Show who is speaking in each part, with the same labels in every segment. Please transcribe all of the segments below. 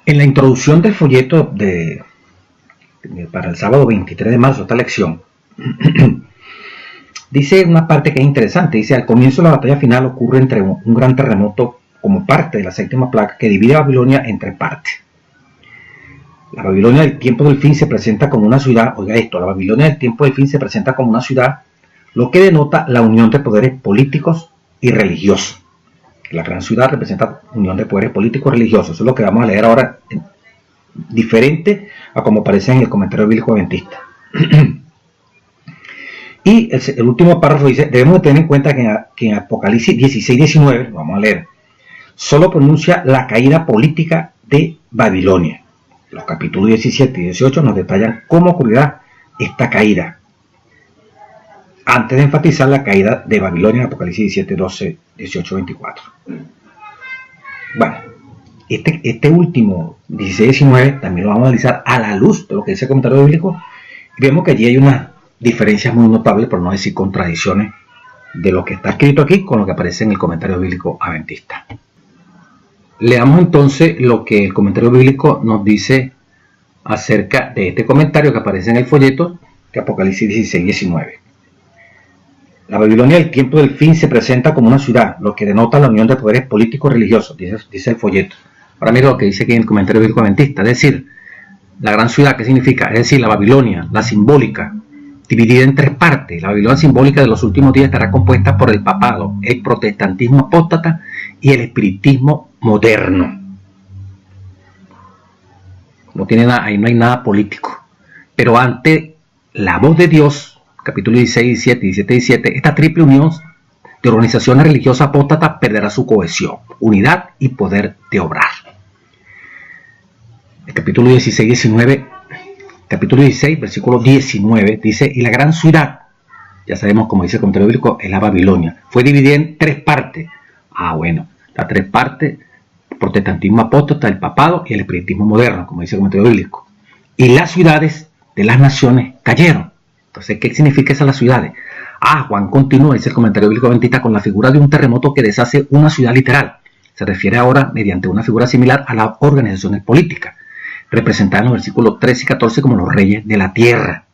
Speaker 1: En la introducción del folleto para el sábado 23 de marzo, esta lección, dice una parte que es interesante. Dice: al comienzo de la batalla final ocurre entre un gran terremoto como parte de la séptima plaga que divide a Babilonia en tres partes. La Babilonia del tiempo del fin se presenta como una ciudad, oiga esto, la Babilonia del tiempo del fin se presenta como una ciudad, lo que denota la unión de poderes políticos y religiosos. La gran ciudad representa unión de poderes políticos y religiosos. Eso es lo que vamos a leer ahora, diferente a como aparece en el comentario bíblico adventista. Y el último párrafo dice: debemos tener en cuenta que en Apocalipsis 16-19, vamos a leer, solo pronuncia la caída política de Babilonia. Los capítulos 17 y 18 nos detallan cómo ocurrirá esta caída, antes de enfatizar la caída de Babilonia en Apocalipsis 17, 12, 18, 24. Bueno, este último 16-19 también lo vamos a analizar a la luz de lo que dice el comentario bíblico, y vemos que allí hay unas diferencias muy notables, por no decir contradicciones, de lo que está escrito aquí con lo que aparece en el comentario bíblico adventista. Leamos entonces lo que el comentario bíblico nos dice acerca de este comentario que aparece en el folleto de Apocalipsis 16-19. La Babilonia del tiempo del fin se presenta como una ciudad, lo que denota la unión de poderes políticos y religiosos, dice el folleto. Ahora mira lo que dice aquí en el comentario bíblico adventista, es decir, la gran ciudad, ¿qué significa? Es decir, la Babilonia, la simbólica, dividida en tres partes. La Babilonia simbólica de los últimos días estará compuesta por el papado, el protestantismo apóstata y el espiritismo moderno. No tiene nada, ahí no hay nada político. Pero ante la voz de Dios, capítulo 16, 17, 17, 17, esta triple unión de organizaciones religiosas apóstatas perderá su cohesión, unidad y poder de obrar. El capítulo 16, 19, capítulo 16, versículo 19, dice: y la gran ciudad, ya sabemos como dice el comentario bíblico, es la Babilonia, fue dividida en tres partes. Bueno, las tres partes: protestantismo apóstata, el papado y el espiritismo moderno, como dice el comentario bíblico. Y las ciudades de las naciones cayeron. Entonces, ¿qué significa esas las ciudades? Juan continúa, dice el comentario bíblico adventista, con la figura de un terremoto que deshace una ciudad literal. Se refiere ahora mediante una figura similar a las organizaciones políticas, representadas en los versículos 13 y 14 como los reyes de la tierra,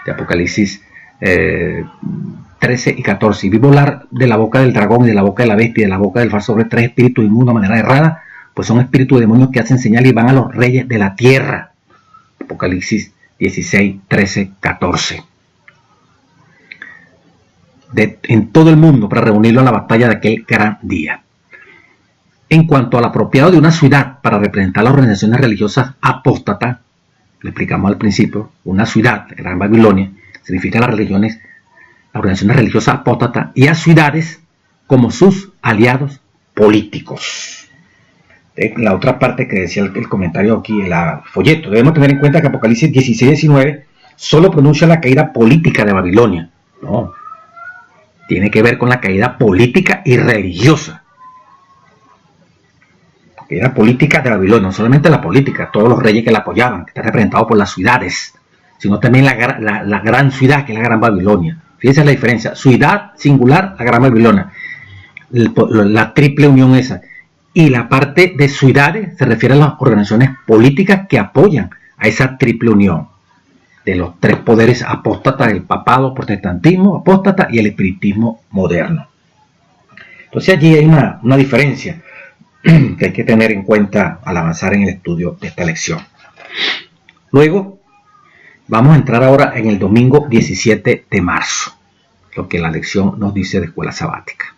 Speaker 1: de Apocalipsis 13 y 14. Y vi volar de la boca del dragón y de la boca de la bestia y de la boca del falso sobre tres espíritus inmundos a manera errada, pues son espíritus de demonios que hacen señal y van a los reyes de la tierra. Apocalipsis 16, 13, 14. En todo el mundo para reunirlo a la batalla de aquel gran día. En cuanto al apropiado de una ciudad para representar las organizaciones religiosas apóstatas, lo explicamos al principio, una ciudad, la Gran Babilonia, significa las organizaciones religiosas apóstatas, y a ciudades como sus aliados políticos. La otra parte que decía el comentario aquí, el folleto, debemos tener en cuenta que Apocalipsis 16-19 solo pronuncia la caída política de Babilonia. No, tiene que ver con la caída política y religiosa. La caída política de Babilonia, no solamente la política, todos los reyes que la apoyaban, que están representados por las ciudades, sino también la gran ciudad, que es la Gran Babilonia. Fíjense la diferencia: ciudad singular, la Gran Babilonia, la triple unión esa. Y la parte de ciudades se refiere a las organizaciones políticas que apoyan a esa triple unión de los tres poderes apóstatas: el papado, protestantismo apóstata y el espiritismo moderno. Entonces allí hay una diferencia que hay que tener en cuenta al avanzar en el estudio de esta lección. Luego vamos a entrar ahora en el domingo 17 de marzo, lo que la lección nos dice de escuela sabática.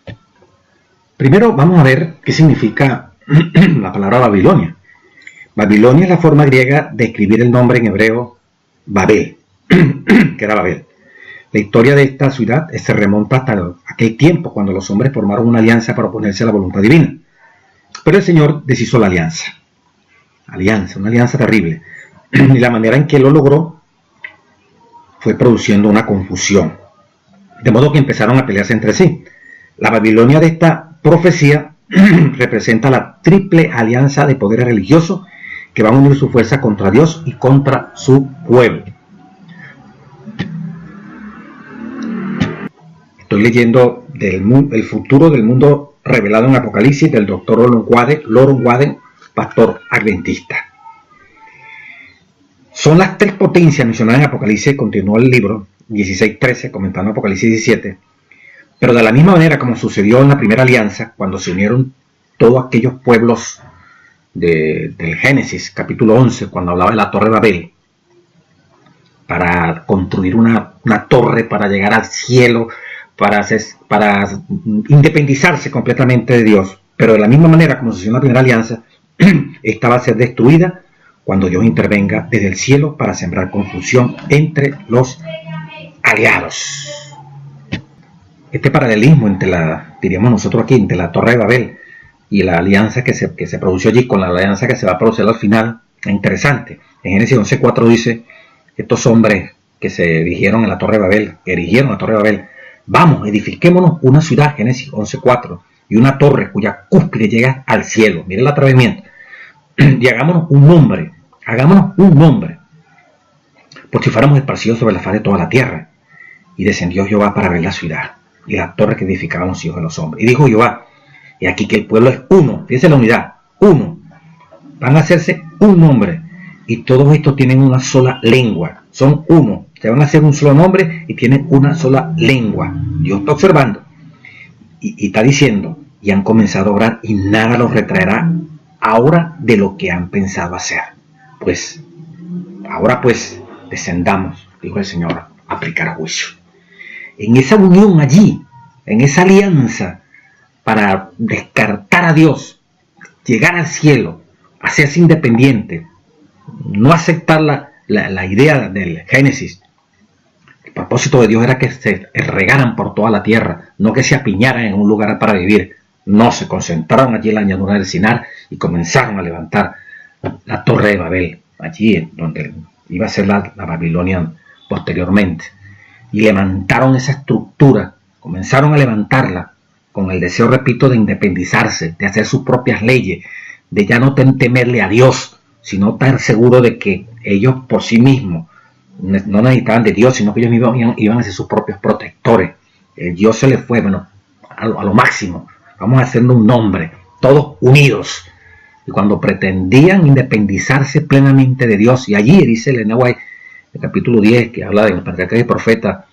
Speaker 1: Primero vamos a ver qué significa la palabra Babilonia. Babilonia es la forma griega de escribir el nombre en hebreo Babel, que era Babel. La historia de esta ciudad se remonta hasta aquel tiempo cuando los hombres formaron una alianza para oponerse a la voluntad divina. Pero el Señor deshizo la alianza. Una alianza terrible. Y la manera en que lo logró fue produciendo una confusión. De modo que empezaron a pelearse entre sí. La Babilonia de esta profecía representa la triple alianza de poderes religiosos que van a unir su fuerza contra Dios y contra su pueblo. Estoy leyendo el futuro del mundo revelado en Apocalipsis del doctor Loron Waden, pastor adventista. Son las tres potencias mencionadas en Apocalipsis, continuó el libro 16:13, comentando Apocalipsis 17, pero de la misma manera como sucedió en la primera alianza, cuando se unieron todos aquellos pueblos del Génesis, capítulo 11, cuando hablaba de la Torre de Babel, para construir una torre para llegar al cielo, para independizarse completamente de Dios. Pero de la misma manera como sucedió en la primera alianza, esta va a ser destruida cuando Dios intervenga desde el cielo para sembrar confusión entre los aliados. Este paralelismo entre diríamos nosotros aquí, entre la Torre de Babel y la alianza que se produjo allí con la alianza que se va a producir al final, es interesante. En Génesis 11:4 dice: estos hombres que se erigieron en la Torre de Babel, vamos, edifiquémonos una ciudad, Génesis 11:4, y una torre cuya cúspide llega al cielo. Miren el atrevimiento. Y hagámonos un nombre, por si fuéramos esparcidos sobre la faz de toda la tierra. Y descendió Jehová para ver la ciudad y la torre que edificaban los hijos de los hombres. Y dijo Jehová: y aquí que el pueblo es uno, fíjense la unidad, uno, van a hacerse un nombre, y todos estos tienen una sola lengua, son uno, se van a hacer un solo nombre y tienen una sola lengua. Dios está observando y está diciendo: y han comenzado a obrar y nada los retraerá ahora de lo que han pensado hacer. Pues, ahora pues, descendamos, dijo el Señor, a aplicar juicio. En esa unión allí, en esa alianza, para descartar a Dios, llegar al cielo, hacerse independiente, no aceptar la idea del Génesis. El propósito de Dios era que se regaran por toda la tierra, no que se apiñaran en un lugar para vivir. No, se concentraron allí en la llanura del Sinar y comenzaron a levantar la Torre de Babel, allí donde iba a ser la Babilonia posteriormente. Y levantaron esa estructura, comenzaron a levantarla con el deseo, repito, de independizarse, de hacer sus propias leyes, de ya no temerle a Dios, sino estar seguro de que ellos por sí mismos no necesitaban de Dios, sino que ellos mismos iban a ser sus propios protectores. El Dios se les fue, bueno, a lo máximo. Vamos a hacernos un nombre, todos unidos. Y cuando pretendían independizarse plenamente de Dios, y allí dice el Enehuay, el capítulo 10, que habla de los patriarcas y profetas,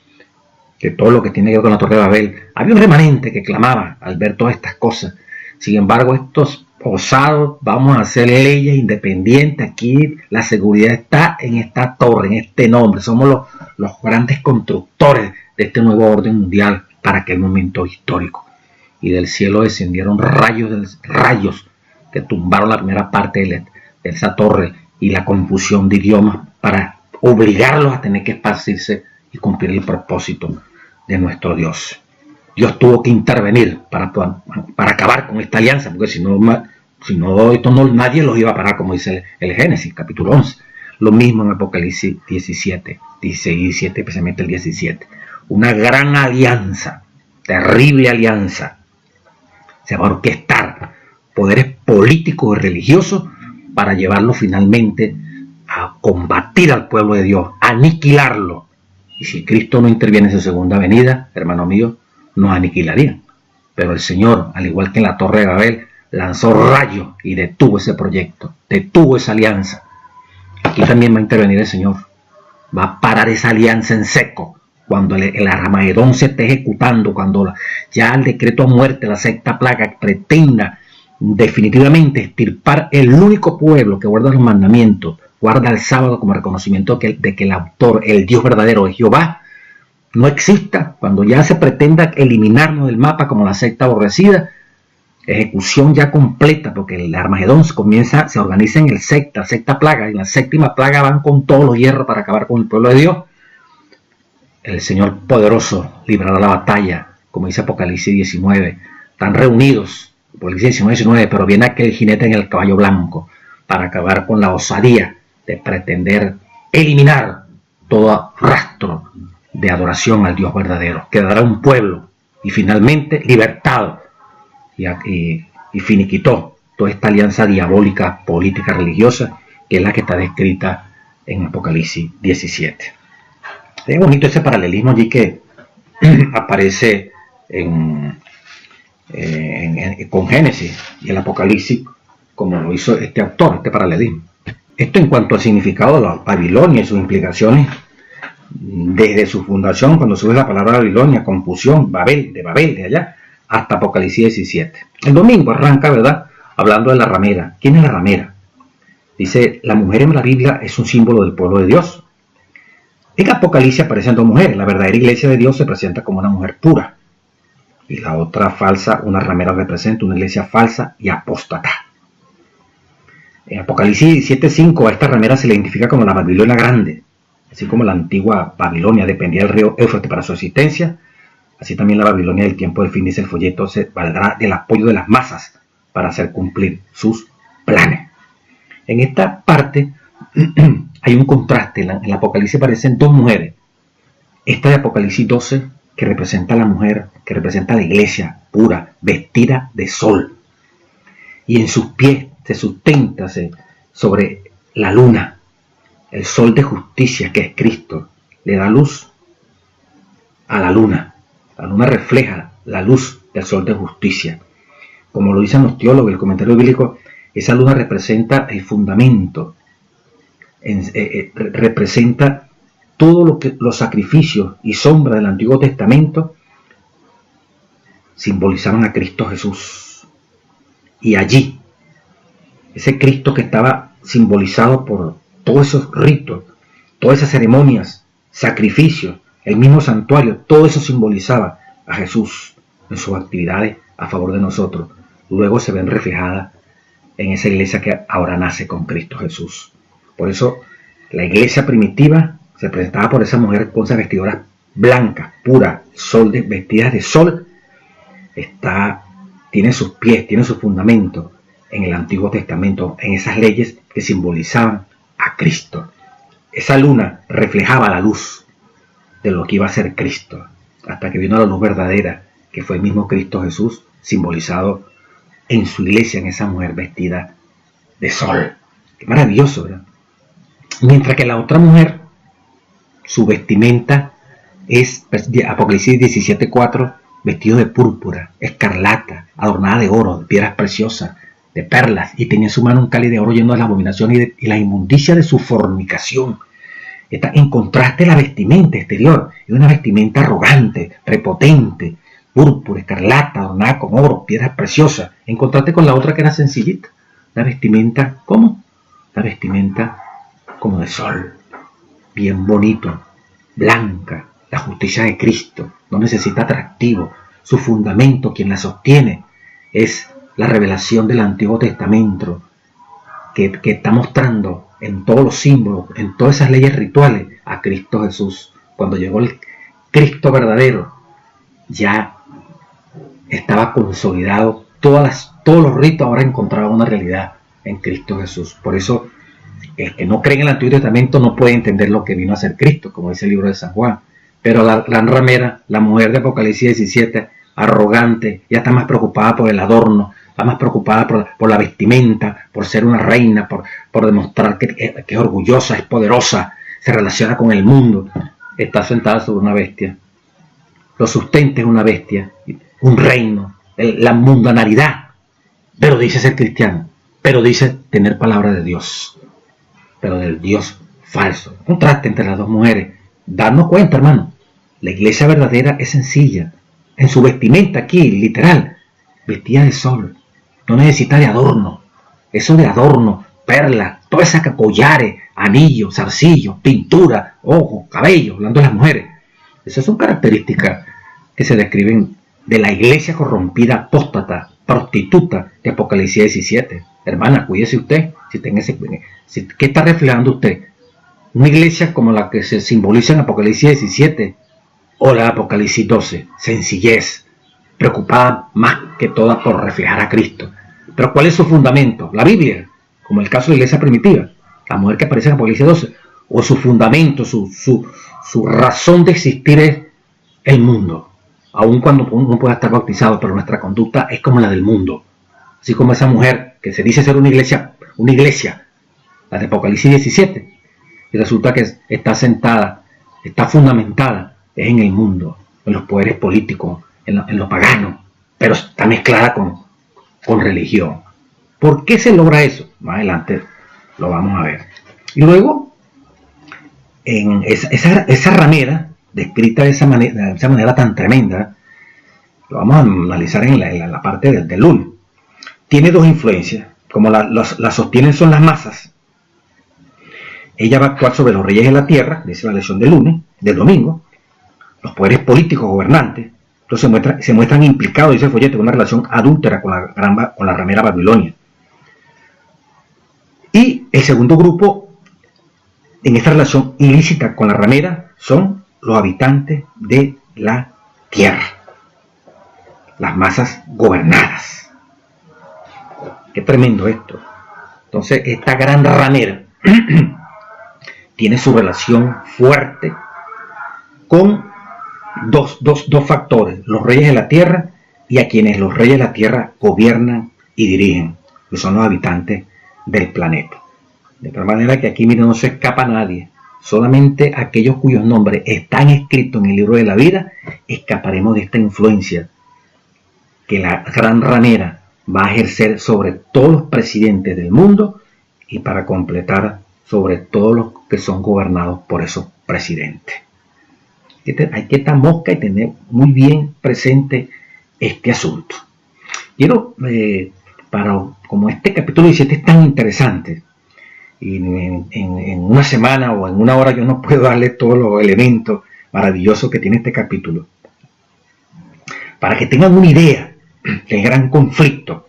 Speaker 1: que todo lo que tiene que ver con la Torre de Babel, había un remanente que clamaba al ver todas estas cosas. Sin embargo, estos osados, vamos a hacer leyes independientes, aquí la seguridad está en esta torre, en este nombre, somos los grandes constructores de este nuevo orden mundial para aquel momento histórico. Y del cielo descendieron rayos que tumbaron la primera parte de esa torre y la confusión de idiomas para obligarlos a tener que esparcirse y cumplir el propósito de nuestro Dios. Dios tuvo que intervenir para acabar con esta alianza, porque si no nadie los iba a parar, como dice el Génesis, capítulo 11. Lo mismo en Apocalipsis 17, 16 y 17, especialmente el 17. Una gran alianza, terrible alianza. Se va a orquestar poderes políticos y religiosos para llevarlo finalmente a combatir al pueblo de Dios, a aniquilarlo. Y si Cristo no interviene en su segunda venida, hermano mío, nos aniquilarían. Pero el Señor, al igual que en la Torre de Babel, lanzó rayos y detuvo ese proyecto, detuvo esa alianza. Aquí también va a intervenir el Señor. Va a parar esa alianza en seco. Cuando el Armagedón se esté ejecutando, cuando ya el decreto de muerte, la sexta plaga, pretenda definitivamente extirpar el único pueblo que guarda los mandamientos, guarda el sábado como reconocimiento de que el autor, el Dios verdadero es Jehová, no exista, cuando ya se pretenda eliminarnos del mapa como la secta aborrecida, ejecución ya completa, porque el Armagedón se organiza en sexta plaga, y en la séptima plaga van con todos los hierros para acabar con el pueblo de Dios. El Señor poderoso librará la batalla, como dice Apocalipsis 19. Están reunidos, Apocalipsis 19, pero viene aquel jinete en el caballo blanco para acabar con la osadía de pretender eliminar todo rastro de adoración al Dios verdadero. Quedará un pueblo y finalmente libertado y finiquitó toda esta alianza diabólica, política, religiosa, que es la que está descrita en Apocalipsis 17. Es bonito ese paralelismo allí que aparece con Génesis y el Apocalipsis, como lo hizo este autor, este paralelismo. Esto en cuanto al significado de la Babilonia y sus implicaciones desde su fundación, cuando surge la palabra Babilonia, confusión, Babel, de allá, hasta Apocalipsis 17. El domingo arranca, ¿verdad?, hablando de la ramera. ¿Quién es la ramera? Dice, la mujer en la Biblia es un símbolo del pueblo de Dios. En Apocalipsis aparecen dos mujeres. La verdadera iglesia de Dios se presenta como una mujer pura. Y la otra falsa, una ramera, representa una iglesia falsa y apóstata. En Apocalipsis 17:5 a esta ramera se le identifica como la Babilonia grande. Así como la antigua Babilonia dependía del río Éufrates para su existencia, así también la Babilonia del tiempo del fin, dice el folleto, se valdrá del apoyo de las masas para hacer cumplir sus planes. En esta parte hay un contraste. En el Apocalipsis aparecen dos mujeres. Esta de Apocalipsis 12, que representa a la mujer, que representa a la iglesia pura, vestida de sol. Y en sus pies se sustenta sobre la luna. El sol de justicia, que es Cristo, le da luz a la luna. La luna refleja la luz del sol de justicia. Como lo dicen los teólogos, el comentario bíblico, esa luna representa el fundamento, representa todo lo que los sacrificios y sombras del Antiguo Testamento simbolizaban a Cristo Jesús. Y allí, ese Cristo que estaba simbolizado por todos esos ritos, todas esas ceremonias, sacrificios, el mismo santuario, todo eso simbolizaba a Jesús en sus actividades a favor de nosotros. Luego se ven reflejadas en esa iglesia que ahora nace con Cristo Jesús. Por eso la iglesia primitiva se presentaba por esa mujer con esas vestiduras blancas, puras, vestidas de sol. Tiene sus pies, tiene su fundamento en el Antiguo Testamento, en esas leyes que simbolizaban a Cristo. Esa luna reflejaba la luz de lo que iba a ser Cristo, hasta que vino la luz verdadera, que fue el mismo Cristo Jesús, simbolizado en su iglesia, en esa mujer vestida de sol. Qué maravilloso, ¿verdad? Mientras que la otra mujer, su vestimenta es, Apocalipsis 17:4, vestido de púrpura, escarlata, adornada de oro, de piedras preciosas, de perlas, y tenía en su mano un cáliz de oro lleno de la abominación y la inmundicia de su fornicación. Está en contraste la vestimenta exterior, es una vestimenta arrogante, prepotente, púrpura, escarlata, adornada con oro, piedras preciosas, en contraste con la otra que era sencillita. La vestimenta, ¿cómo? La vestimenta como de sol, bien bonito, blanca, la justicia de Cristo, no necesita atractivo. Su fundamento, quien la sostiene, es la revelación del Antiguo Testamento, que está mostrando en todos los símbolos, en todas esas leyes rituales, a Cristo Jesús. Cuando llegó el Cristo verdadero, ya estaba consolidado, todos los ritos ahora encontraban una realidad en Cristo Jesús. Por eso, el que no cree en el Antiguo Testamento no puede entender lo que vino a ser Cristo, como dice el libro de San Juan. Pero la gran ramera, la mujer de Apocalipsis 17, arrogante, ya está más preocupada por el adorno, está más preocupada por la vestimenta, por ser una reina, por demostrar que es orgullosa, es poderosa, se relaciona con el mundo. Está sentada sobre una bestia. Lo sustenta es una bestia, un reino, la mundanalidad. Pero dice ser cristiano, pero dice tener palabra de Dios, pero del Dios falso. Contraste entre las dos mujeres. Darnos cuenta, hermano, la iglesia verdadera es sencilla. En su vestimenta aquí, literal, vestida de sol. No necesita de adorno. Eso de adorno, perlas, todas esas collares, anillos, zarcillos, pintura, ojos, cabello, hablando de las mujeres. Esas son características que se describen de la iglesia corrompida, apóstata, prostituta de Apocalipsis 17. Hermana, cuídese usted. ¿Qué está reflejando usted? ¿Una iglesia como la que se simboliza en Apocalipsis 17 o la Apocalipsis 12? Sencillez, preocupada más que toda por reflejar a Cristo. Pero ¿cuál es su fundamento? La Biblia, como el caso de la iglesia primitiva, la mujer que aparece en Apocalipsis 12, o su fundamento, su razón de existir es el mundo. Aun cuando uno pueda estar bautizado, pero nuestra conducta es como la del mundo. Así como esa mujer que se dice ser una iglesia, la de Apocalipsis 17, y resulta que está sentada, está fundamentada es en el mundo, en los poderes políticos, en lo pagano, pero está mezclada con religión. ¿Por qué se logra eso? Más adelante lo vamos a ver. Y luego, en esa ramera, descrita de esa manera tan tremenda, lo vamos a analizar en la parte del lunes. Tiene dos influencias, como la sostienen son las masas. Ella va a actuar sobre los reyes de la tierra, dice la lección del domingo, los poderes políticos gobernantes. Entonces se muestran implicados, dice el folleto, en una relación adúltera con la ramera Babilonia. Y el segundo grupo en esta relación ilícita con la ramera son los habitantes de la tierra, las masas gobernadas. Qué tremendo esto. Entonces esta gran ramera tiene su relación fuerte con dos factores, los reyes de la tierra y a quienes los reyes de la tierra gobiernan y dirigen, que son los habitantes del planeta. De tal manera que aquí, miren, no se escapa nadie. Solamente aquellos cuyos nombres están escritos en el libro de la vida escaparemos de esta influencia que la gran ramera va a ejercer sobre todos los presidentes del mundo y para completar sobre todos los que son gobernados por esos presidentes. Hay que estar mosca y tener muy bien presente este asunto. Quiero, como este capítulo 17 es tan interesante, y en una semana o en una hora yo no puedo darle todos los elementos maravillosos que tiene este capítulo, para que tengan una idea del gran conflicto,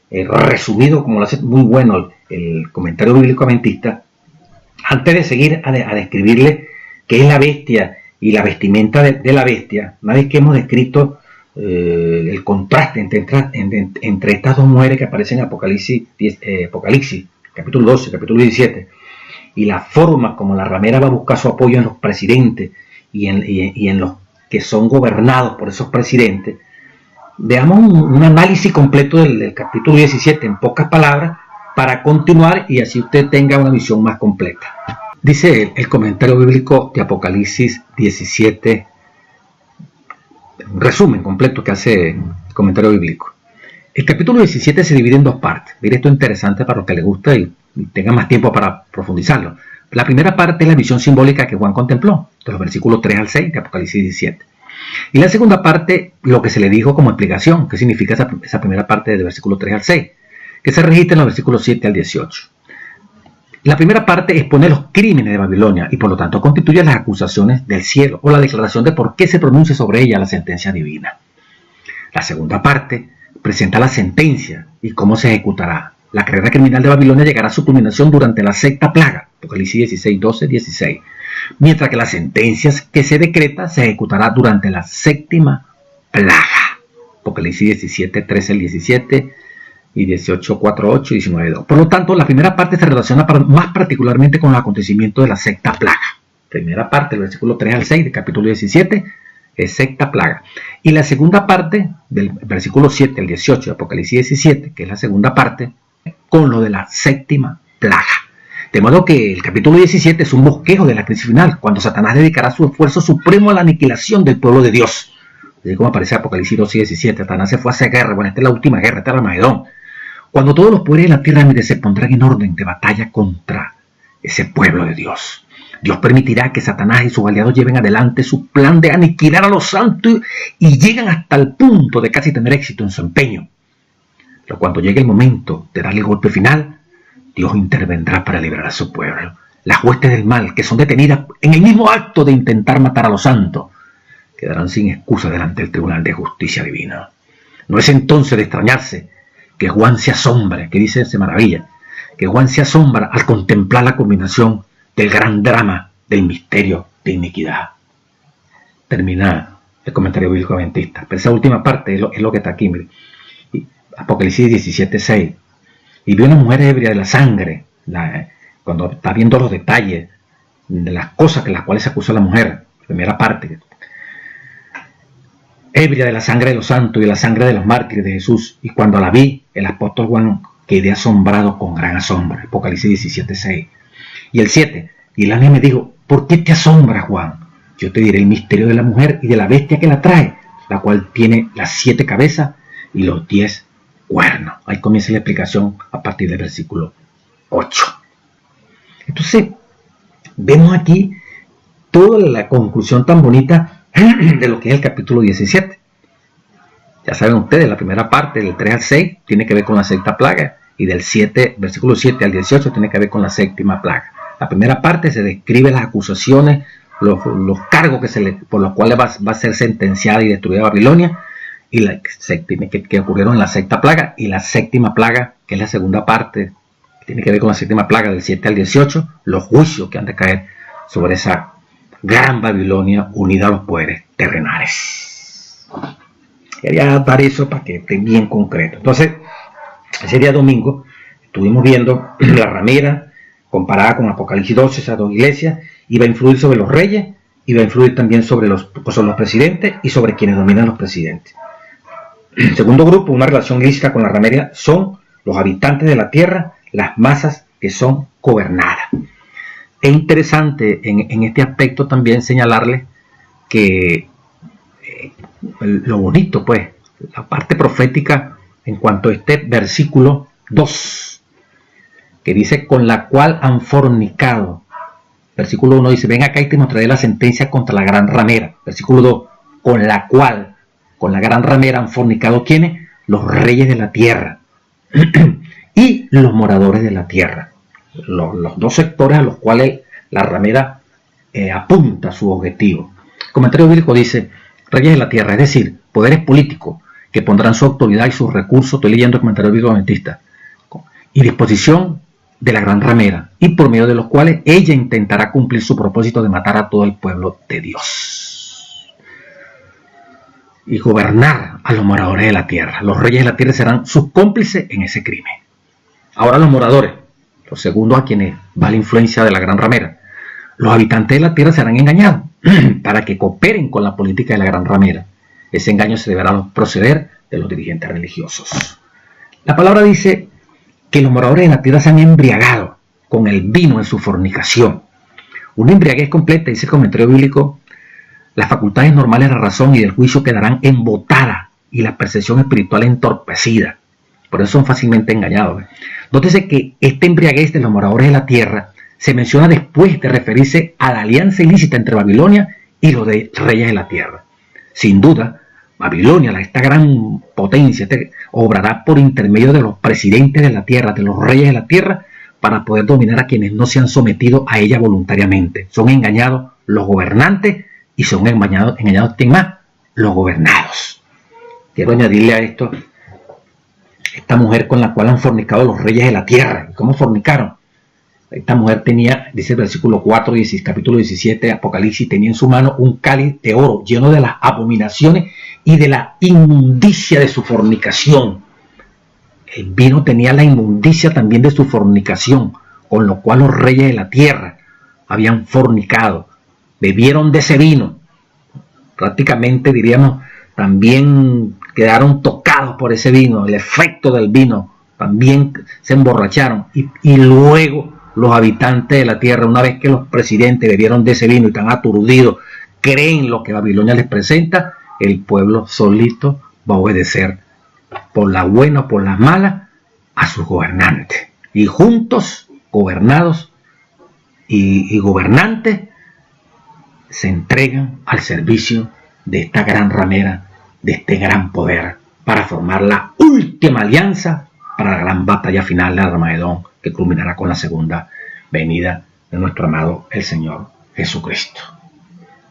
Speaker 1: resumido como lo hace muy bueno el comentario bíblico adventista. Antes de seguir a describirle qué es la bestia y la vestimenta de la bestia, una vez que hemos descrito el contraste entre estas dos mujeres que aparecen en Apocalipsis, capítulo 12, capítulo 17, y la forma como la ramera va a buscar su apoyo en los presidentes y en los que son gobernados por esos presidentes, veamos un análisis completo del capítulo 17 en pocas palabras para continuar y así usted tenga una visión más completa. Dice el comentario bíblico de Apocalipsis 17, un resumen completo que hace el comentario bíblico. El capítulo 17 se divide en dos partes. Mire, esto es interesante para los que les gusta y tenga más tiempo para profundizarlo. La primera parte es la visión simbólica que Juan contempló, de los versículos 3 al 6 de Apocalipsis 17. Y la segunda parte, lo que se le dijo como explicación, qué significa esa primera parte de versículo 3 al 6, que se registra en los versículos 7 al 18. La primera parte expone los crímenes de Babilonia y por lo tanto constituye las acusaciones del cielo o la declaración de por qué se pronuncia sobre ella la sentencia divina. La segunda parte presenta la sentencia y cómo se ejecutará. La carrera criminal de Babilonia llegará a su culminación durante la sexta plaga, Apocalipsis 16, 12, 16, mientras que las sentencias que se decreta se ejecutará durante la séptima plaga, Apocalipsis 17, 13 al 17 y 18, 4, 8 y 19, 2. Por lo tanto, la primera parte se relaciona más particularmente con los acontecimientos de la sexta plaga. Primera parte, el versículo 3 al 6 del capítulo 17, es sexta plaga. Y la segunda parte, del versículo 7 al 18 de Apocalipsis 17, que es la segunda parte, con lo de la séptima plaga. De modo que el capítulo 17 es un bosquejo de la crisis final, cuando Satanás dedicará su esfuerzo supremo a la aniquilación del pueblo de Dios. Así como aparece Apocalipsis 12 y 17, Satanás se fue a hacer guerra. Bueno, esta es la última guerra, esta es Armagedón. Cuando todos los poderes de la tierra se pondrán en orden de batalla contra ese pueblo de Dios. Dios permitirá que Satanás y sus aliados lleven adelante su plan de aniquilar a los santos y llegan hasta el punto de casi tener éxito en su empeño. Pero cuando llegue el momento de darle el golpe final, Dios intervendrá para liberar a su pueblo. Las huestes del mal, que son detenidas en el mismo acto de intentar matar a los santos, quedarán sin excusa delante del tribunal de justicia divina. No es entonces de extrañarse que Juan se asombre, que dice, se maravilla, que Juan se asombra al contemplar la combinación del gran drama del misterio de iniquidad. Termina el comentario bíblico adventista. Pero esa última parte es lo que está aquí, mire. Apocalipsis 17, 6. Y vio una mujer ebria de la sangre, cuando está viendo los detalles de las cosas que las cuales se acusa a la mujer, primera parte, ebria de la sangre de los santos y de la sangre de los mártires de Jesús. Y cuando la vi, el apóstol Juan, quedé asombrado con gran asombro. Apocalipsis 17, 6. Y el 7. Y el ángel me dijo, ¿por qué te asombras, Juan? Yo te diré el misterio de la mujer y de la bestia que la trae, la cual tiene las 7 cabezas y los 10 cuernos. Ahí comienza la explicación a partir del versículo 8. Entonces, vemos aquí toda la conclusión tan bonita de lo que es el capítulo 17. Ya saben ustedes, la primera parte, del 3 al 6, tiene que ver con la sexta plaga, y del 7, versículo 7 al 18, tiene que ver con la séptima plaga. La primera parte se describe las acusaciones, los cargos por los cuales va a ser sentenciada y destruida Babilonia, y la séptima, que ocurrieron en la sexta plaga, y la séptima plaga, que es la segunda parte, que tiene que ver con la séptima plaga, del 7 al 18, los juicios que han de caer sobre esa gran Babilonia unida a los poderes terrenales. Quería dar eso para que esté bien concreto. Entonces, ese día domingo estuvimos viendo la ramera comparada con Apocalipsis 12, esas dos iglesias, y va a influir sobre los reyes, y va a influir también sobre los presidentes y sobre quienes dominan los presidentes. El segundo grupo, una relación ilícita con la ramera, son los habitantes de la tierra, las masas que son gobernadas. Es interesante en este aspecto también señalarles que lo bonito, pues, la parte profética en cuanto a este versículo 2, que dice, con la cual han fornicado. Versículo 1 dice, ven acá y te mostraré la sentencia contra la gran ramera. Versículo 2, con la cual, con la gran ramera han fornicado, ¿quiénes? Los reyes de la tierra y los moradores de la tierra. Los dos sectores a los cuales la ramera apunta su objetivo. El comentario bíblico dice, reyes de la tierra, es decir, poderes políticos que pondrán su autoridad y sus recursos, estoy leyendo el comentario bíblico adventista, y disposición de la gran ramera, y por medio de los cuales ella intentará cumplir su propósito de matar a todo el pueblo de Dios y gobernar a los moradores de la tierra. Los reyes de la tierra serán sus cómplices en ese crimen. Ahora los moradores, los segundos a quienes va la influencia de la gran ramera, los habitantes de la tierra serán engañados para que cooperen con la política de la gran ramera. Ese engaño se deberá proceder de los dirigentes religiosos. La palabra dice que los moradores de la tierra se han embriagado con el vino en su fornicación. Una embriaguez completa, dice el comentario bíblico, las facultades normales de la razón y del juicio quedarán embotadas y la percepción espiritual entorpecida. Por eso son fácilmente engañados. Nótese que esta embriaguez de los moradores de la tierra se menciona después de referirse a la alianza ilícita entre Babilonia y los reyes de la tierra. Sin duda, Babilonia, esta gran potencia, obrará por intermedio de los presidentes de la tierra, de los reyes de la tierra, para poder dominar a quienes no se han sometido a ella voluntariamente. Son engañados los gobernantes y son engañados ¿quién más? Los gobernados. Quiero añadirle a esto esta mujer con la cual han fornicado los reyes de la tierra. ¿Cómo fornicaron? Esta mujer tenía, dice el versículo 4, capítulo 17 de Apocalipsis, tenía en su mano un cáliz de oro lleno de las abominaciones y de la inmundicia de su fornicación. El vino tenía la inmundicia también de su fornicación, con lo cual los reyes de la tierra habían fornicado. Bebieron de ese vino. Prácticamente, diríamos, también quedaron tocados por ese vino, el efecto del vino. También se emborracharon y luego los habitantes de la tierra, una vez que los presidentes bebieron de ese vino y están aturdidos, creen lo que Babilonia les presenta, el pueblo solito va a obedecer por la buena o por la mala a sus gobernantes. Y juntos, gobernados y gobernantes, se entregan al servicio de esta gran ramera, de este gran poder, para formar la última alianza para la gran batalla final de Armagedón, que culminará con la segunda venida de nuestro amado el Señor Jesucristo.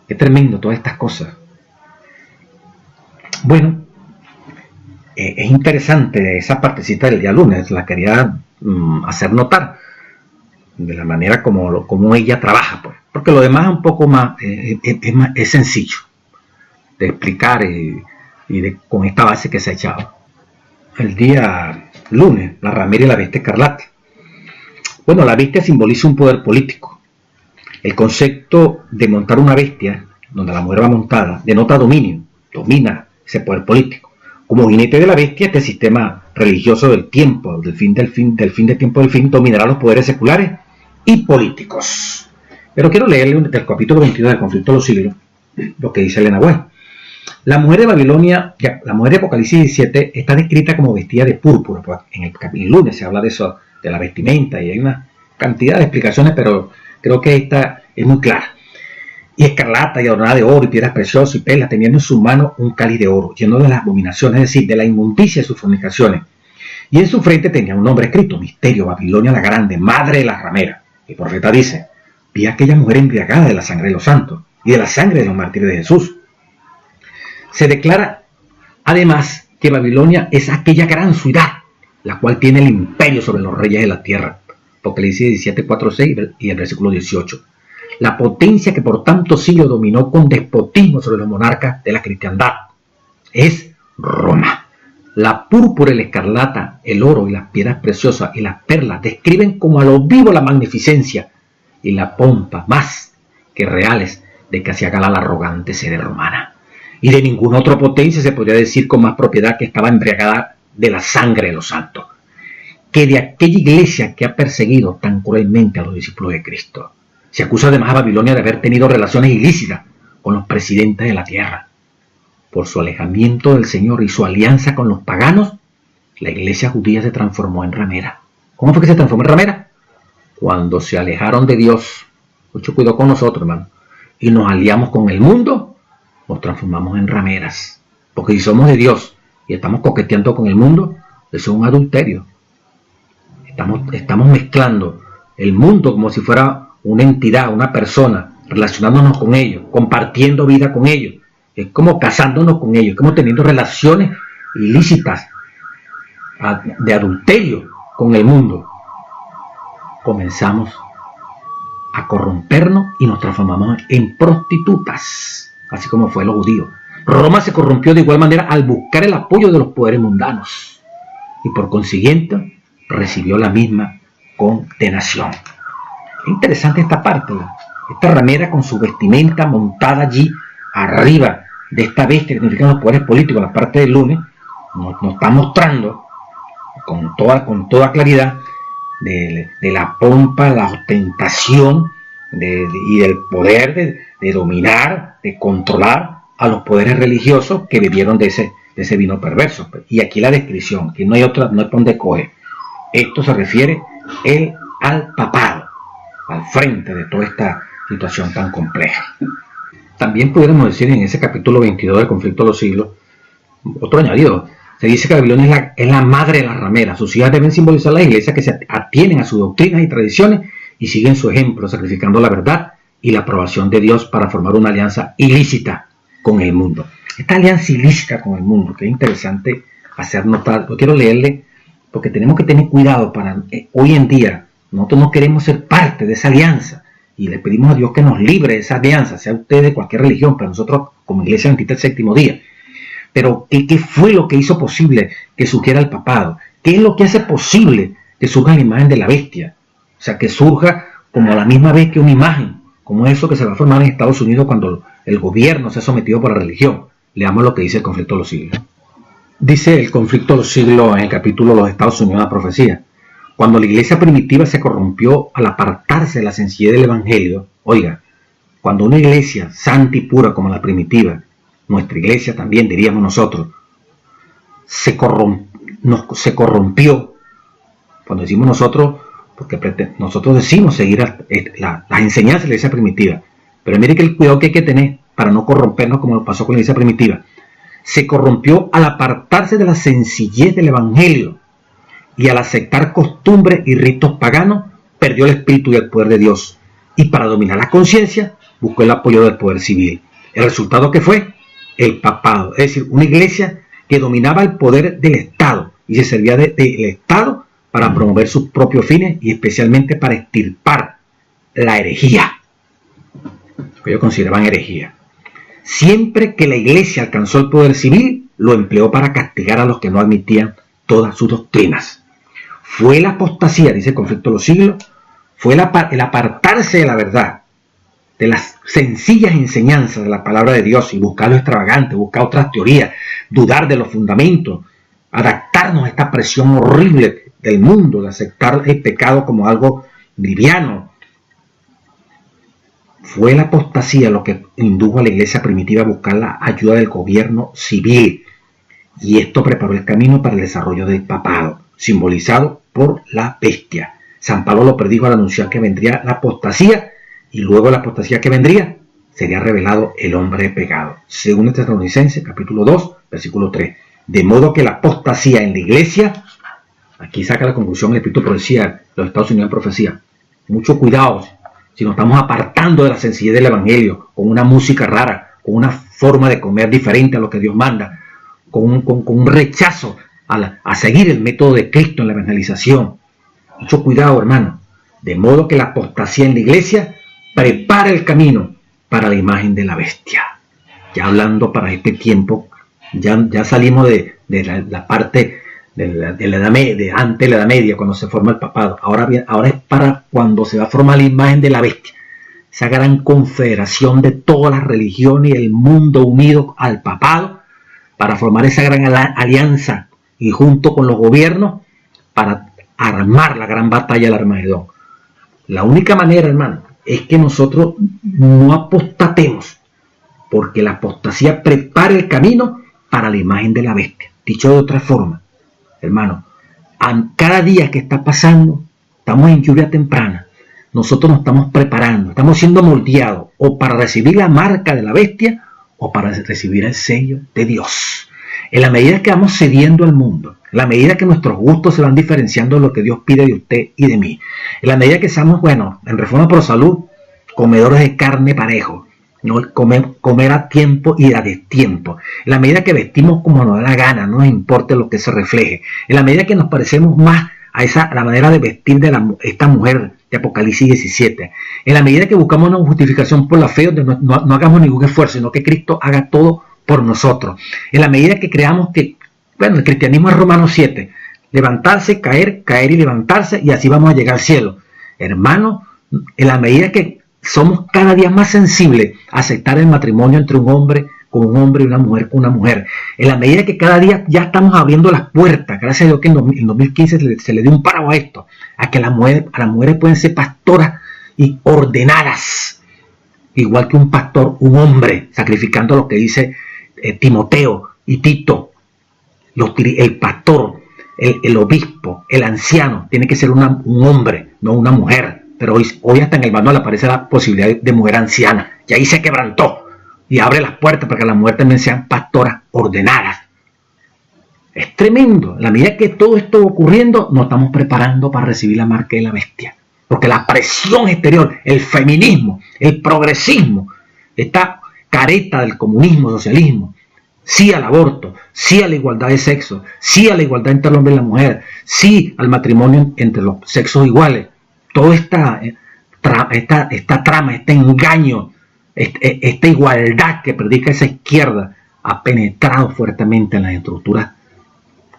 Speaker 1: Qué tremendo todas estas cosas. Bueno, es interesante esa partecita del día lunes, la quería hacer notar de la manera como ella trabaja, pues, porque lo demás es un poco más, es sencillo de explicar con esta base que se ha echado. El día lunes, la ramera y la bestia escarlata. Bueno, la bestia simboliza un poder político. El concepto de montar una bestia, donde la mujer va montada, denota dominio, domina ese poder político. Como jinete de la bestia, este sistema religioso del tiempo, del fin del tiempo del fin, dominará los poderes seculares y políticos. Pero quiero leerle del capítulo 22 del Conflicto de los Siglos, lo que dice Elena White. La mujer de Babilonia, la mujer de Apocalipsis 17 está descrita como vestida de púrpura. Pues en el lunes se habla de eso, de la vestimenta, y hay una cantidad de explicaciones, pero creo que esta es muy clara. Y escarlata y adornada de oro y piedras preciosas y perlas, teniendo en su mano un cáliz de oro, lleno de las abominaciones, es decir, de la inmundicia de sus fornicaciones. Y en su frente tenía un nombre escrito: Misterio, Babilonia la Grande, madre de las rameras. El profeta dice: vi a aquella mujer embriagada de la sangre de los santos y de la sangre de los mártires de Jesús. Se declara además que Babilonia es aquella gran ciudad, la cual tiene el imperio sobre los reyes de la tierra. Apocalipsis 17, 4, 6 y el versículo 18. La potencia que por tantos siglos dominó con despotismo sobre los monarcas de la cristiandad es Roma. La púrpura y la escarlata, el oro y las piedras preciosas y las perlas describen como a lo vivo la magnificencia y la pompa más que reales de que hacía gala la arrogante sede romana. Y de ninguna otra potencia se podría decir con más propiedad que estaba embriagada de la sangre de los santos, que de aquella iglesia que ha perseguido tan cruelmente a los discípulos de Cristo. Se acusa además a Babilonia de haber tenido relaciones ilícitas con los presidentes de la tierra. Por su alejamiento del Señor y su alianza con los paganos, la iglesia judía se transformó en ramera. ¿Cómo fue que se transformó en ramera? Cuando se alejaron de Dios. Mucho cuidado con nosotros, hermano. Y nos aliamos con el mundo, nos transformamos en rameras. Porque si somos de Dios y estamos coqueteando con el mundo, eso es un adulterio. Estamos mezclando el mundo como si fuera una entidad, una persona, relacionándonos con ellos, compartiendo vida con ellos. Es como casándonos con ellos, como teniendo relaciones ilícitas de adulterio con el mundo. Comenzamos a corrompernos y nos transformamos en prostitutas, así como fue los judíos. Roma se corrompió de igual manera al buscar el apoyo de los poderes mundanos y por consiguiente recibió la misma condenación. Es interesante esta parte, esta ramera con su vestimenta montada allí arriba de esta bestia que significan los poderes políticos. La parte del lunes nos está mostrando con toda claridad de la pompa, la ostentación y del poder de dominar, de controlar a los poderes religiosos que bebieron de ese vino perverso. Y aquí la descripción, que no hay otra, no hay por dónde coger. Esto se refiere al papado, al frente de toda esta situación tan compleja. También pudiéramos decir en ese capítulo 22 del conflicto de los siglos, otro añadido, se dice que Babilonia es la madre de las rameras. Sus hijas deben simbolizar las iglesias que se atienen a sus doctrinas y tradiciones y siguen su ejemplo, sacrificando la verdad y la aprobación de Dios para formar una alianza ilícita con el mundo. Esta alianza ilícita con el mundo, que es interesante hacer notar, yo quiero leerle, porque tenemos que tener cuidado para hoy en día. Nosotros no queremos ser parte de esa alianza y le pedimos a Dios que nos libre de esa alianza, sea usted de cualquier religión, pero nosotros como iglesia adventista del séptimo día. Pero ¿qué fue lo que hizo posible que surgiera el papado? ¿Qué es lo que hace posible que surja la imagen de la bestia? O sea, que surja como a la misma vez que una imagen, como eso que se va a formar en Estados Unidos cuando el gobierno se ha sometido por la religión. Leamos lo que dice el conflicto de los siglos. Dice el conflicto de los siglos en el capítulo Los Estados Unidos de la profecía. Cuando la iglesia primitiva se corrompió al apartarse de la sencillez del evangelio, oiga, cuando una iglesia santa y pura como la primitiva, nuestra iglesia también diríamos nosotros, se corrompió, cuando decimos nosotros, porque nosotros decimos seguir las enseñanzas de la iglesia primitiva, pero mire que el cuidado que hay que tener para no corrompernos como pasó con la iglesia primitiva, se corrompió al apartarse de la sencillez del evangelio y al aceptar costumbres y ritos paganos, perdió el espíritu y el poder de Dios, y para dominar la conciencia buscó el apoyo del poder civil. El resultado que fue el papado, es decir, una iglesia que dominaba el poder del Estado y se servía del Estado para promover sus propios fines y especialmente para extirpar la herejía, lo que ellos consideraban herejía. Siempre que la iglesia alcanzó el poder civil, lo empleó para castigar a los que no admitían todas sus doctrinas. Fue la apostasía, dice el conflicto de los siglos, fue el apartarse de la verdad, de las sencillas enseñanzas de la palabra de Dios y buscar lo extravagante, buscar otras teorías, dudar de los fundamentos, adaptarnos a esta presión horrible del mundo, de aceptar el pecado como algo liviano, Fue la apostasía lo que indujo a la iglesia primitiva a buscar la ayuda del gobierno civil. Y esto preparó el camino para el desarrollo del papado, simbolizado por la bestia. San Pablo lo predijo al anunciar que vendría la apostasía, y luego la apostasía que vendría sería revelado el hombre de pecado. Según Tesalonicenses, capítulo 2, versículo 3. De modo que la apostasía en la iglesia, aquí saca la conclusión el Espíritu de Profecía, los Estados Unidos en profecía. Mucho cuidado si nos estamos apartando de la sencillez del Evangelio, con una música rara, con una forma de comer diferente a lo que Dios manda, con un rechazo a seguir el método de Cristo en la evangelización. Mucho cuidado, hermano. De modo que la apostasía en la iglesia prepara el camino para la imagen de la bestia. Ya hablando para este tiempo, ya salimos de la parte de la edad media, antes de la Edad Media, cuando se forma el papado. Ahora es para cuando se va a formar la imagen de la bestia. Esa gran confederación de todas las religiones y el mundo unido al papado, para formar esa gran alianza y junto con los gobiernos para armar la gran batalla del Armagedón. La única manera, hermano, es que nosotros no apostatemos, porque la apostasía prepara el camino para la imagen de la bestia. Dicho de otra forma, hermano, cada día que está pasando, estamos en lluvia temprana, nosotros nos estamos preparando, estamos siendo moldeados o para recibir la marca de la bestia o para recibir el sello de Dios. En la medida que vamos cediendo al mundo, en la medida que nuestros gustos se van diferenciando de lo que Dios pide de usted y de mí, en la medida que seamos, en Reforma Pro Salud, comedores de carne parejo, ¿no? Comer a tiempo y a destiempo, en la medida que vestimos como nos da la gana, no nos importa lo que se refleje, en la medida que nos parecemos más a la manera de vestir de esta mujer de Apocalipsis 17, en la medida que buscamos una justificación por la fe, donde no hagamos ningún esfuerzo, sino que Cristo haga todo por nosotros, en la medida que creamos que, el cristianismo es Romanos 7, levantarse, caer, caer y levantarse, y así vamos a llegar al cielo. Hermano, en la medida que somos cada día más sensibles a aceptar el matrimonio entre un hombre con un hombre y una mujer con una mujer, en la medida que cada día ya estamos abriendo las puertas, gracias a Dios que en 2015 se le dio un paro a esto, a que las mujeres pueden ser pastoras y ordenadas, igual que un pastor, un hombre, sacrificando lo que dice Timoteo y Tito. El pastor, el obispo, el anciano, tiene que ser un hombre, no una mujer. Pero hoy hasta en el manual aparece la posibilidad de mujer anciana. Y ahí se quebrantó y abre las puertas para que las mujeres también sean pastoras ordenadas. Es tremendo. A la medida que todo esto va ocurriendo, nos estamos preparando para recibir la marca de la bestia. Porque la presión exterior, el feminismo, el progresismo, esta careta del comunismo, socialismo, sí al aborto, sí a la igualdad de sexo, sí a la igualdad entre el hombre y la mujer, sí al matrimonio entre los sexos iguales. Toda esta trama, este engaño, esta igualdad que predica esa izquierda ha penetrado fuertemente en las estructuras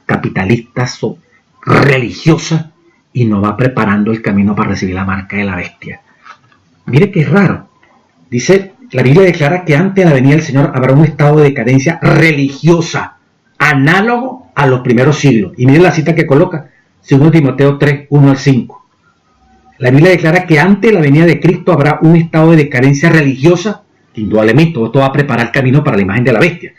Speaker 1: capitalistas o religiosas y nos va preparando el camino para recibir la marca de la bestia. Mire que es raro. Dice, la Biblia declara que antes de la venida del Señor habrá un estado de decadencia religiosa, análogo a los primeros siglos. Y mire la cita que coloca, 2 Timoteo 3, 1 al 5. La Biblia declara que antes de la venida de Cristo habrá un estado de decadencia religiosa, que indudablemente todo esto va a preparar el camino para la imagen de la bestia.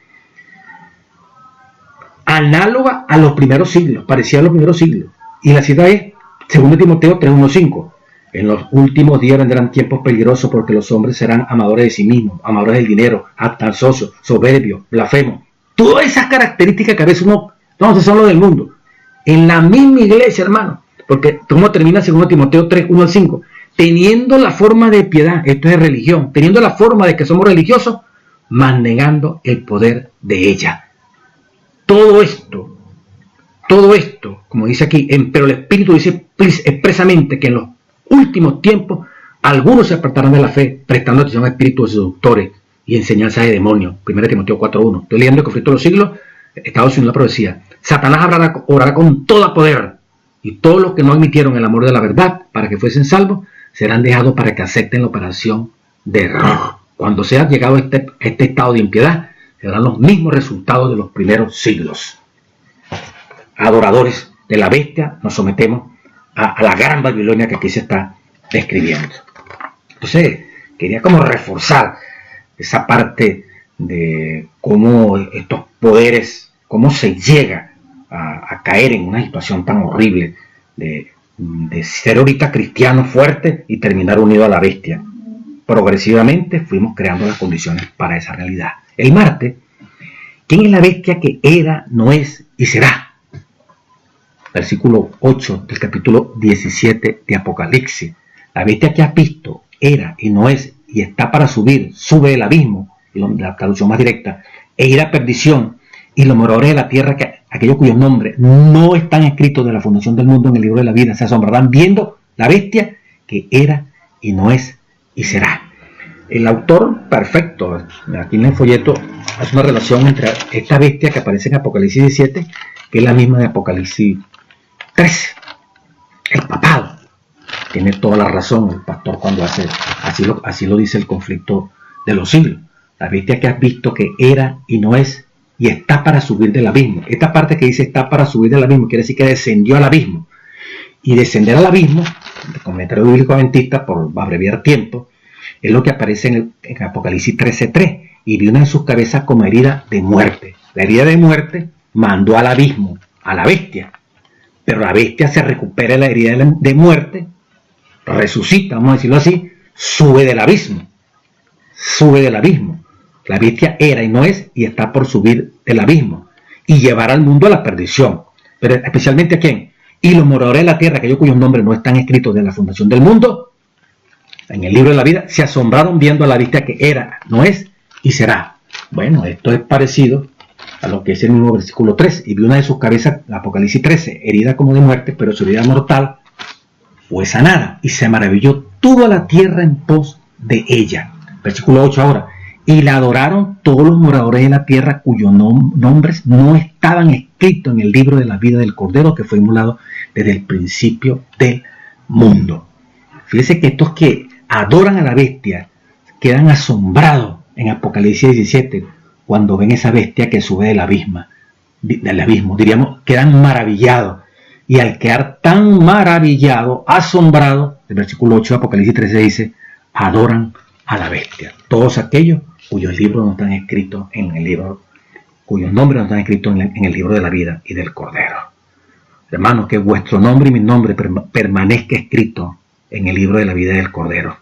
Speaker 1: Análoga a los primeros siglos, parecía a los primeros siglos. Y la cita es 2 Timoteo 3, 1 al 5. En los últimos días vendrán tiempos peligrosos porque los hombres serán amadores de sí mismos, amadores del dinero, jactanciosos, soberbios, blasfemos. Todas esas características que a veces no son lo del mundo. En la misma iglesia, hermano. Porque ¿cómo termina 2 Timoteo 3, 1 al 5? Teniendo la forma de piedad, esto es religión, teniendo la forma de que somos religiosos, mas negando el poder de ella. Todo esto, como dice aquí, pero el Espíritu dice expresamente que en los últimos tiempos algunos se apartarán de la fe, prestando atención a espíritus seductores y enseñanzas de demonios. 1 Timoteo 4.1. Estoy leyendo el conflicto de los siglos, Estados Unidos la profecía. Satanás orará con todo poder, y todos los que no admitieron el amor de la verdad para que fuesen salvos, serán dejados para que acepten la operación de error. Cuando sea llegado a este estado de impiedad, serán los mismos resultados de los primeros siglos. Adoradores de la bestia, nos sometemos a la gran Babilonia que aquí se está describiendo. Entonces, quería como reforzar esa parte de cómo estos poderes, cómo se llega a caer en una situación tan horrible de ser ahorita cristiano fuerte y terminar unido a la bestia. Progresivamente fuimos creando las condiciones para esa realidad. El martes, ¿quién es la bestia que era, no es y será? Versículo 8 del capítulo 17 de Apocalipsis. La bestia que has visto era y no es y está para subir, sube del abismo, la traducción más directa, e irá a perdición, y los moradores de la tierra, aquellos cuyos nombres no están escritos de la fundación del mundo en el libro de la vida, se asombrarán viendo la bestia que era y no es y será. El autor perfecto, aquí en el folleto, hace una relación entre esta bestia que aparece en Apocalipsis 17, que es la misma de Apocalipsis 13, el papado. Tiene toda la razón el pastor cuando hace, así lo dice el conflicto de los siglos. La bestia que has visto que era y no es y está para subir del abismo. Esta parte que dice está para subir del abismo quiere decir que descendió al abismo. Y descender al abismo, el comentario bíblico adventista, por abreviar tiempo, es lo que aparece en Apocalipsis 13:3. Y vi una de sus cabezas como herida de muerte. La herida de muerte mandó al abismo, a la bestia. Pero la bestia se recupera de la herida de muerte, resucita, vamos a decirlo así, sube del abismo. Sube del abismo. La bestia era y no es y está por subir del abismo y llevar al mundo a la perdición. Pero especialmente a quién. Y los moradores de la tierra, aquellos cuyos nombres no están escritos de la fundación del mundo, en el libro de la vida, se asombraron viendo a la bestia que era, no es y será. Bueno, esto es parecido a lo que es el mismo versículo 3. Y vi una de sus cabezas, Apocalipsis 13, herida como de muerte, pero su herida mortal fue sanada. Y se maravilló toda la tierra en pos de ella. Versículo 8 ahora. Y la adoraron todos los moradores de la tierra cuyos nombres no estaban escritos en el libro de la vida del Cordero que fue inmolado desde el principio del mundo. Fíjense que estos que adoran a la bestia quedan asombrados en Apocalipsis 17 cuando ven esa bestia que sube del abismo, diríamos, quedan maravillados. Y al quedar tan maravillados, asombrados, el versículo 8 de Apocalipsis 13 dice, adoran a la bestia. Todos aquellos cuyos libros no están escritos en el libro, cuyos nombres no están escritos en el libro de la vida y del Cordero. Hermanos, que vuestro nombre y mi nombre permanezca escrito en el libro de la vida y del Cordero.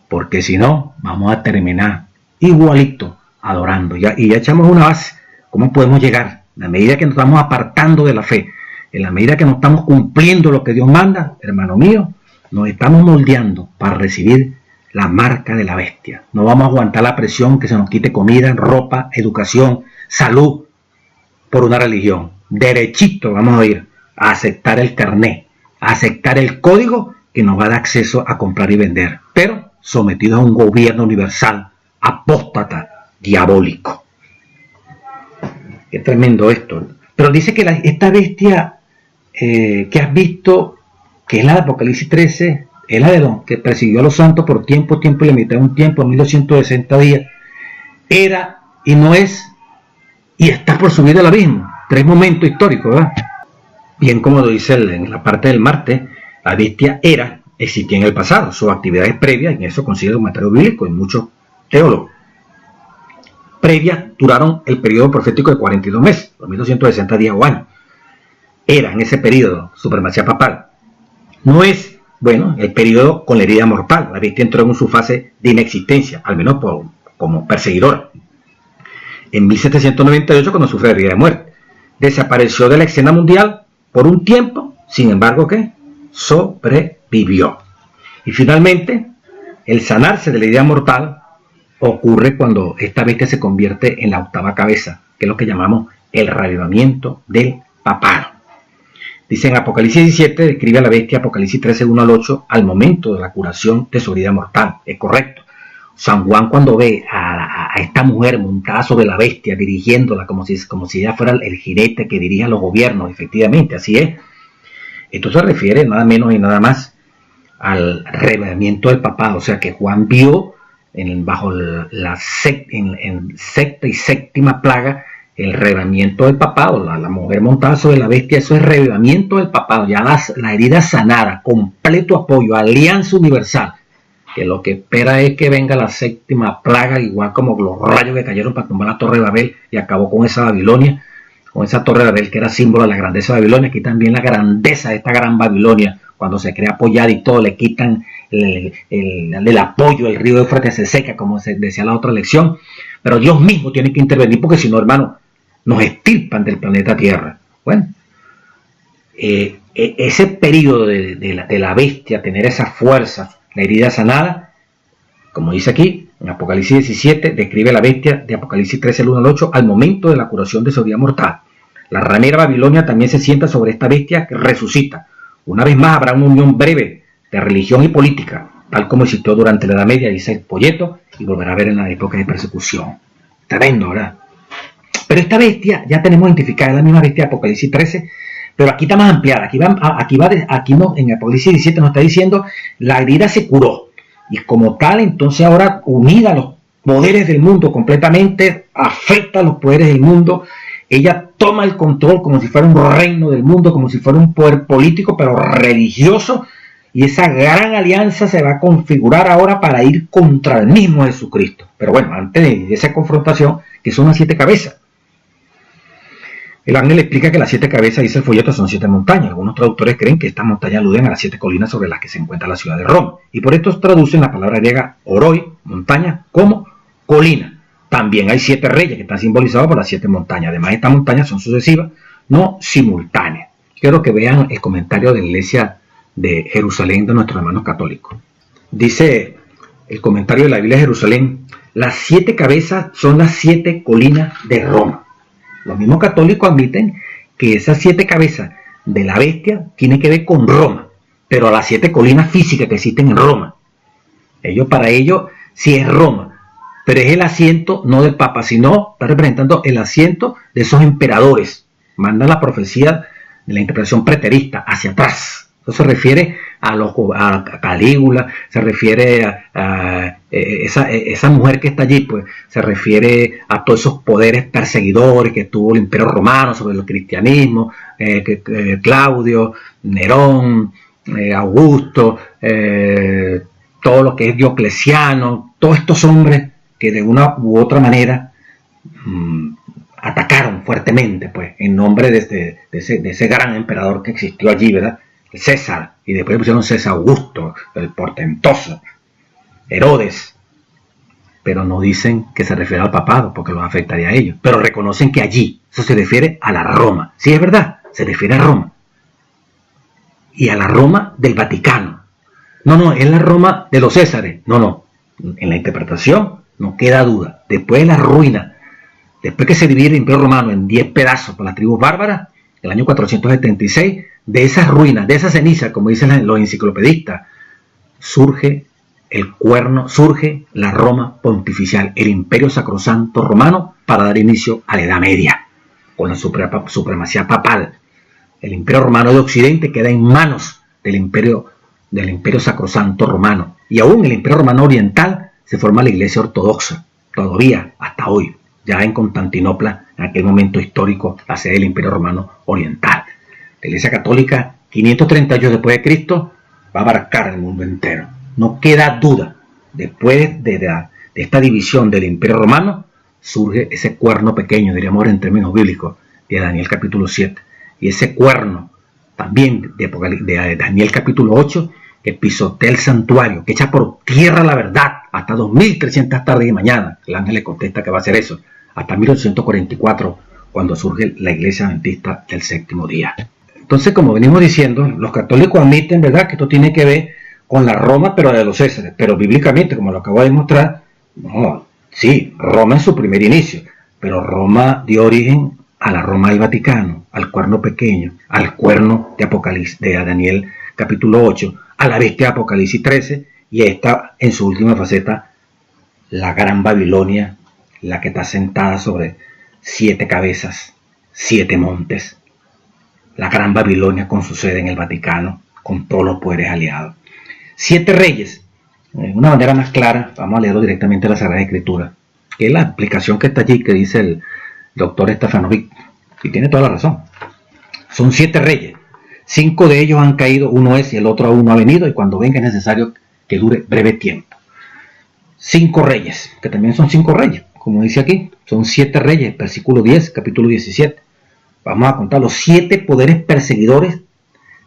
Speaker 1: Porque si no, vamos a terminar igualito adorando. Y ya echamos una base. ¿Cómo podemos llegar? En la medida que nos estamos apartando de la fe, en la medida que no estamos cumpliendo lo que Dios manda, hermano mío, nos estamos moldeando para recibir la marca de la bestia. No vamos a aguantar la presión que se nos quite comida, ropa, educación, salud por una religión. Derechito vamos a ir a aceptar el carnet, a aceptar el código que nos va a dar acceso a comprar y vender, pero sometidos a un gobierno universal, apóstata, diabólico. Qué tremendo esto. Pero dice que esta bestia que has visto, que es la de Apocalipsis 13, es la de que persiguió a los santos por tiempo y limitado un tiempo, 1260 días, era y no es y está por subir del abismo. 3 momentos históricos, ¿verdad? Bien como lo dice en la parte del martes, la bestia era, existía en el pasado, sus actividades previas, y en eso consigue un material bíblico y muchos teólogos. Previas duraron el periodo profético de 42 meses, 1260 días o años. Era en ese periodo supremacía papal. No es, bueno, el periodo con la herida mortal. La bestia entró en su fase de inexistencia, al menos como perseguidora. En 1798, cuando sufre herida de muerte, desapareció de la escena mundial por un tiempo, sin embargo, ¿qué? Sobrevivió. Y finalmente, el sanarse de la herida mortal ocurre cuando esta bestia se convierte en la 8ª cabeza, que es lo que llamamos el reavivamiento del papado. Dice en Apocalipsis 17, describe a la bestia, Apocalipsis 13, 1 al 8, al momento de la curación de su herida mortal. Es correcto. San Juan, cuando ve a esta mujer montada sobre la bestia, dirigiéndola como si ella fuera el jinete que dirige a los gobiernos, efectivamente, así es. Esto se refiere nada menos y nada más al reavivamiento del papado. O sea que Juan vio bajo la sexta y séptima plaga el reavivamiento del papado, la mujer montada sobre la bestia. Eso es reavivamiento del papado, ya la herida sanada, completo apoyo, alianza universal. que lo que espera es que venga la séptima plaga, igual como los rayos que cayeron para tumbar la Torre de Babel y acabó con esa Babilonia, con esa Torre de Babel que era símbolo de la grandeza de Babilonia. Aquí también la grandeza de esta gran Babilonia, cuando se crea apoyada y todo, le quitan el apoyo, el río Éufrates se seca, como se decía la otra lección. Pero Dios mismo tiene que intervenir, porque si no, hermano, nos extirpan del planeta Tierra. Bueno, ese periodo de la bestia, tener esa fuerza, la herida sanada, como dice aquí, en Apocalipsis 17, describe la bestia de Apocalipsis 13, el 1 al 8, al momento de la curación de su vida mortal. La ramera Babilonia también se sienta sobre esta bestia que resucita. Una vez más habrá una unión breve de religión y política, tal como existió durante la Edad Media, dice el Polleto, y volverá a ver en la época de persecución. Tremendo, ¿verdad? Pero esta bestia ya tenemos identificada, la misma bestia de Apocalipsis 13, pero aquí está más ampliada. Aquí en Apocalipsis 17 nos está diciendo, la herida se curó. Y como tal, entonces ahora unida a los poderes del mundo completamente, afecta a los poderes del mundo. Ella toma el control como si fuera un reino del mundo, como si fuera un poder político, pero religioso. Y esa gran alianza se va a configurar ahora para ir contra el mismo Jesucristo. Pero bueno, antes de esa confrontación, que son las 7 cabezas. El ángel explica que las 7 cabezas, dice el folleto, son 7 montañas. Algunos traductores creen que estas montañas aluden a las 7 colinas sobre las que se encuentra la ciudad de Roma. Y por esto traducen la palabra griega oroi, montaña, como colina. También hay 7 reyes que están simbolizados por las 7 montañas. Además, estas montañas son sucesivas, no simultáneas. Quiero que vean el comentario de la iglesia de Jerusalén de nuestros hermanos católicos. Dice el comentario de la Biblia de Jerusalén, las 7 cabezas son las 7 colinas de Roma. Los mismos católicos admiten que esas 7 cabezas de la bestia tienen que ver con Roma, pero a las 7 colinas físicas que existen en Roma. Para ellos sí es Roma, pero es el asiento no del Papa, sino está representando el asiento de esos emperadores. Manda la profecía de la interpretación preterista hacia atrás. Eso se refiere a Calígula, se refiere a esa mujer que está allí, pues se refiere a todos esos poderes perseguidores que tuvo el Imperio Romano sobre el cristianismo, Claudio, Nerón, Augusto, todo lo que es Diocleciano, todos estos hombres que de una u otra manera atacaron fuertemente, pues, en nombre de ese gran emperador que existió allí, ¿verdad? César, y después pusieron César Augusto, el portentoso, Herodes, pero no dicen que se refiere al papado, porque los afectaría a ellos, pero reconocen que allí, eso se refiere a la Roma, sí es verdad, se refiere a Roma, y a la Roma del Vaticano, no, es la Roma de los Césares, no, en la interpretación no queda duda, después de la ruina, después que se divide el Imperio Romano en 10 pedazos por las tribus bárbaras, el año 476, de esas ruinas, de esas cenizas, como dicen los enciclopedistas, surge la Roma pontificial, el Imperio Sacrosanto Romano, para dar inicio a la Edad Media, con la supremacía papal. El Imperio Romano de Occidente queda en manos del Imperio Sacrosanto Romano, y aún el Imperio Romano Oriental se forma la Iglesia Ortodoxa, todavía hasta hoy, ya en Constantinopla, en aquel momento histórico, la sede del Imperio Romano Oriental. La Iglesia Católica, 538 después de Cristo, va a abarcar el mundo entero. No queda duda, después de esta división del Imperio Romano, surge ese cuerno pequeño, diríamos en términos bíblicos, de Daniel capítulo 7. Y ese cuerno también de Daniel capítulo 8, que pisotea el santuario, que echa por tierra la verdad, hasta 2300 tardes y mañana. El ángel le contesta que va a hacer eso, hasta 1844, cuando surge la Iglesia Adventista del Séptimo Día. Entonces, como venimos diciendo, los católicos admiten, ¿verdad?, que esto tiene que ver con la Roma, pero de los Césares. Pero bíblicamente, como lo acabo de demostrar, no, sí, Roma es su primer inicio, pero Roma dio origen a la Roma del Vaticano, al cuerno pequeño, al cuerno de Apocalipsis, de Daniel capítulo 8, a la bestia de Apocalipsis 13, y esta en su última faceta, la gran Babilonia, la que está sentada sobre 7 cabezas, 7 montes, la gran Babilonia con su sede en el Vaticano, con todos los poderes aliados. 7 reyes, de una manera más clara, vamos a leerlo directamente en la Sagrada Escritura, que es la explicación que está allí, que dice el doctor Stefanovic, y tiene toda la razón. Son 7 reyes, 5 de ellos han caído, uno es y el otro aún no ha venido, y cuando venga es necesario que dure breve tiempo. 5 reyes, que también son 5 reyes, como dice aquí, son 7 reyes, versículo 10, capítulo 17. Vamos a contar los 7 poderes perseguidores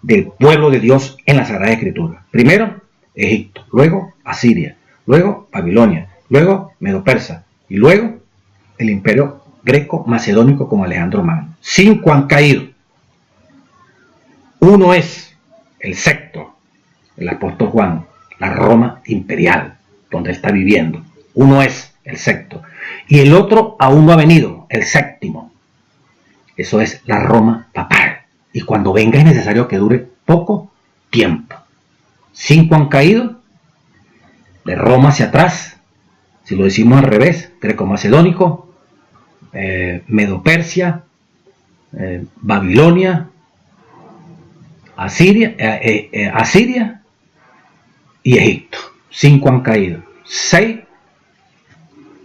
Speaker 1: del pueblo de Dios en la Sagrada Escritura. Primero, Egipto, luego Asiria, luego Babilonia, luego Medo-Persa y luego el imperio greco-macedónico con Alejandro Magno. 5 han caído. Uno es el sexto, el apóstol Juan, la Roma imperial, donde él está viviendo. Uno es el sexto. Y el otro aún no ha venido, el séptimo. Eso es la Roma papal. Y cuando venga es necesario que dure poco tiempo. 5 han caído, de Roma hacia atrás, si lo decimos al revés, greco-macedónico, Medo-Persia, Babilonia, Asiria y Egipto. 5 han caído. 6,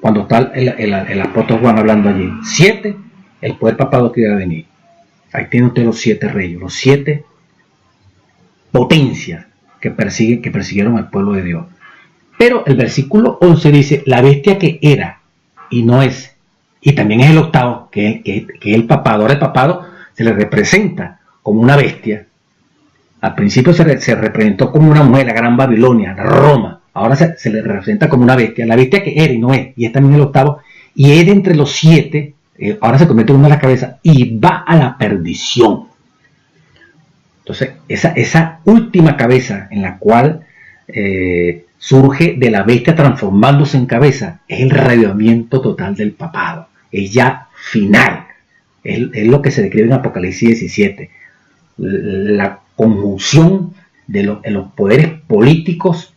Speaker 1: cuando está el apóstol Juan hablando allí. 7, el poder papado que iba a venir. Ahí tiene usted los 7 reyes, los 7 potencias que persiguieron al pueblo de Dios. Pero el versículo 11 dice, la bestia que era y no es, y también es el octavo, que es el papado. Ahora el papado se le representa como una bestia. Al principio se representó como una mujer, la gran Babilonia, la Roma. Ahora se le representa como una bestia, la bestia que era y no es, y es también el octavo, y es de entre los 7, ahora se convierte en una de las cabezas, y va a la perdición. Entonces, esa última cabeza en la cual surge de la bestia transformándose en cabeza, es el reavivamiento total del papado, es ya final, es lo que se describe en Apocalipsis 17, la conjunción de los poderes políticos,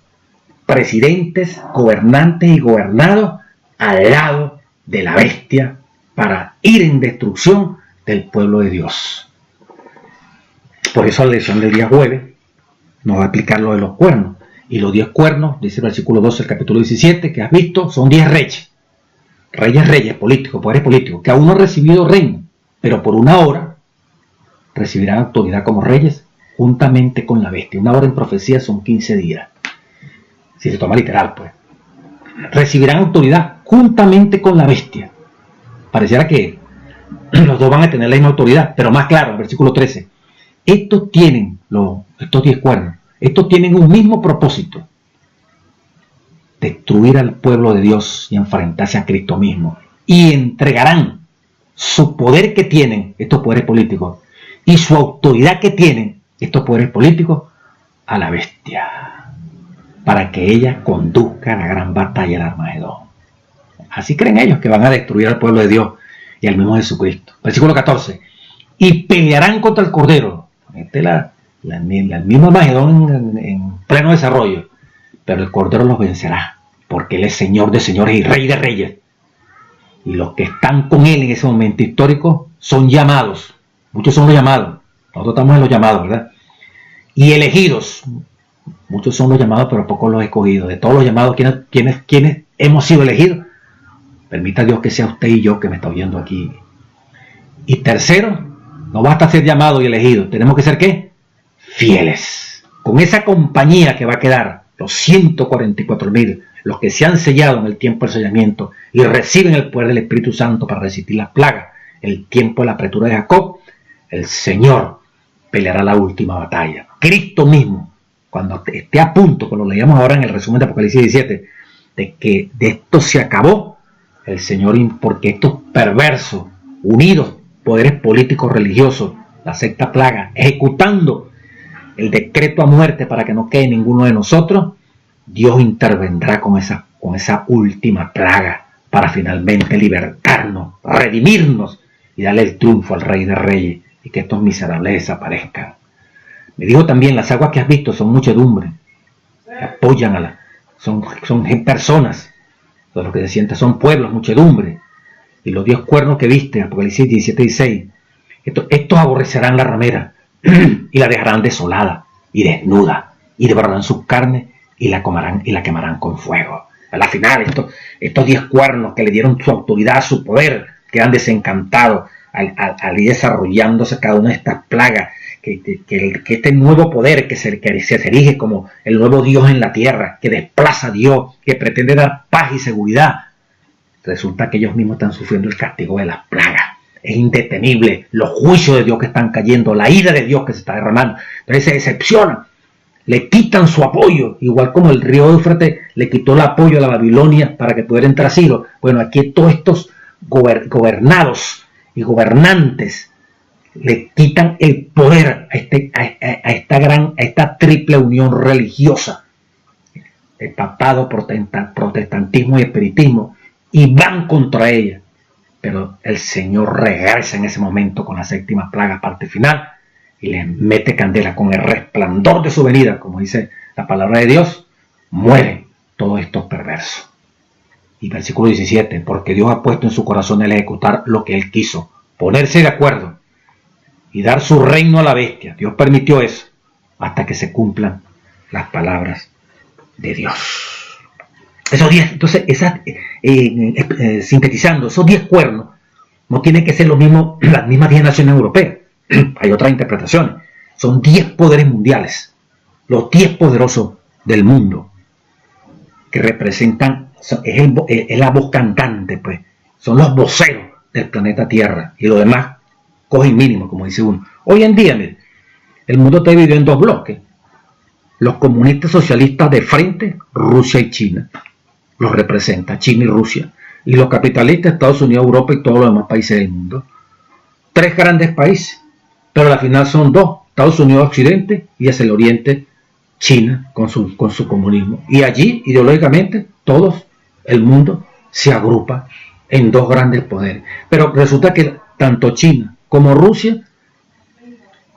Speaker 1: presidentes, gobernantes y gobernados al lado de la bestia para ir en destrucción del pueblo de Dios. Por eso la lección del día jueves nos va a explicar lo de los cuernos. Y los 10 cuernos, dice el versículo 12 del capítulo 17, que has visto, son 10 reyes. Reyes políticos, poderes políticos, que aún no han recibido reino, pero por una hora recibirán autoridad como reyes juntamente con la bestia. Una hora en profecía son 15 días. Si se toma literal, pues. Recibirán autoridad juntamente con la bestia. Pareciera que los dos van a tener la misma autoridad, pero más claro, el versículo 13. Estos 10 cuernos, estos tienen un mismo propósito: destruir al pueblo de Dios y enfrentarse a Cristo mismo. Y entregarán su poder que tienen estos poderes políticos y su autoridad que tienen estos poderes políticos a la bestia, para que ella conduzca la gran batalla del Armagedón. Así creen ellos que van a destruir al pueblo de Dios y al mismo Jesucristo. Versículo 14. Y pelearán contra el Cordero. Este es el mismo Armagedón en pleno desarrollo. Pero el Cordero los vencerá, porque Él es Señor de señores y Rey de reyes. Y los que están con Él en ese momento histórico son llamados. Muchos son los llamados. Nosotros estamos en los llamados, ¿verdad? Y elegidos. Muchos son los llamados, pero pocos los escogidos. De todos los llamados, ¿quiénes hemos sido elegidos? Permita Dios que sea usted y yo que me está oyendo aquí. Y tercero, no basta ser llamado y elegido. Tenemos que ser, ¿qué? Fieles. Con esa compañía que va a quedar, los 144,000, los que se han sellado en el tiempo del sellamiento y reciben el poder del Espíritu Santo para resistir las plagas, el tiempo de la apertura de Jacob, el Señor peleará la última batalla. Cristo mismo, cuando esté a punto, como lo leíamos ahora en el resumen de Apocalipsis 17, de que de esto se acabó, el Señor, porque estos perversos, unidos, poderes políticos religiosos, la sexta plaga, ejecutando el decreto a muerte para que no quede ninguno de nosotros, Dios intervendrá con esa última plaga para finalmente libertarnos, redimirnos y darle el triunfo al Rey de Reyes y que estos miserables desaparezcan. Me dijo también, las aguas que has visto son muchedumbre, que apoyan son personas, los que se sienten son pueblos, muchedumbre. Y los 10 cuernos que viste, Apocalipsis 17:16, estos aborrecerán la ramera y la dejarán desolada y desnuda, y devorarán sus carnes y la quemarán con fuego. A la final, estos 10 cuernos que le dieron su autoridad, su poder, quedan desencantados al ir desarrollándose cada una de estas plagas que este nuevo poder que se erige como el nuevo Dios en la tierra, que desplaza a Dios, que pretende dar paz y seguridad, resulta que ellos mismos están sufriendo el castigo de las plagas. Es indetenible los juicios de Dios que están cayendo, la ira de Dios que se está derramando. Entonces se decepcionan, le quitan su apoyo, igual como el río Éufrates le quitó el apoyo a la Babilonia para que pudiera entrar Ciro. Bueno, aquí todos estos gobernados y gobernantes le quitan el poder a esta triple unión religiosa, el papado, protestantismo y espiritismo, y van contra ella. Pero el Señor regresa en ese momento con la séptima plaga, parte final, y les mete candela con el resplandor de su venida, como dice la palabra de Dios. Mueren todos estos perversos. Y versículo 17, porque Dios ha puesto en su corazón el ejecutar lo que Él quiso, ponerse de acuerdo y dar su reino a la bestia. Dios permitió eso hasta que se cumplan las palabras de Dios. Esos 10, entonces, sintetizando, esos 10 cuernos no tienen que ser los mismos, las mismas 10 naciones europeas. Hay otras interpretaciones. Son 10 poderes mundiales, los 10 poderosos del mundo, que representan, es la voz cantante, pues, son los voceros del planeta Tierra, y lo demás cogen mínimo, como dice uno. Hoy en día, mire, el mundo está dividido en dos bloques: los comunistas socialistas de frente, Rusia y China, los representa China y Rusia, y los capitalistas, Estados Unidos, Europa y todos los demás países del mundo. 3 grandes países, pero al final son 2, Estados Unidos Occidente y hacia el Oriente China con su comunismo. Y allí, ideológicamente, el mundo se agrupa en 2 grandes poderes. Pero resulta que tanto China como Rusia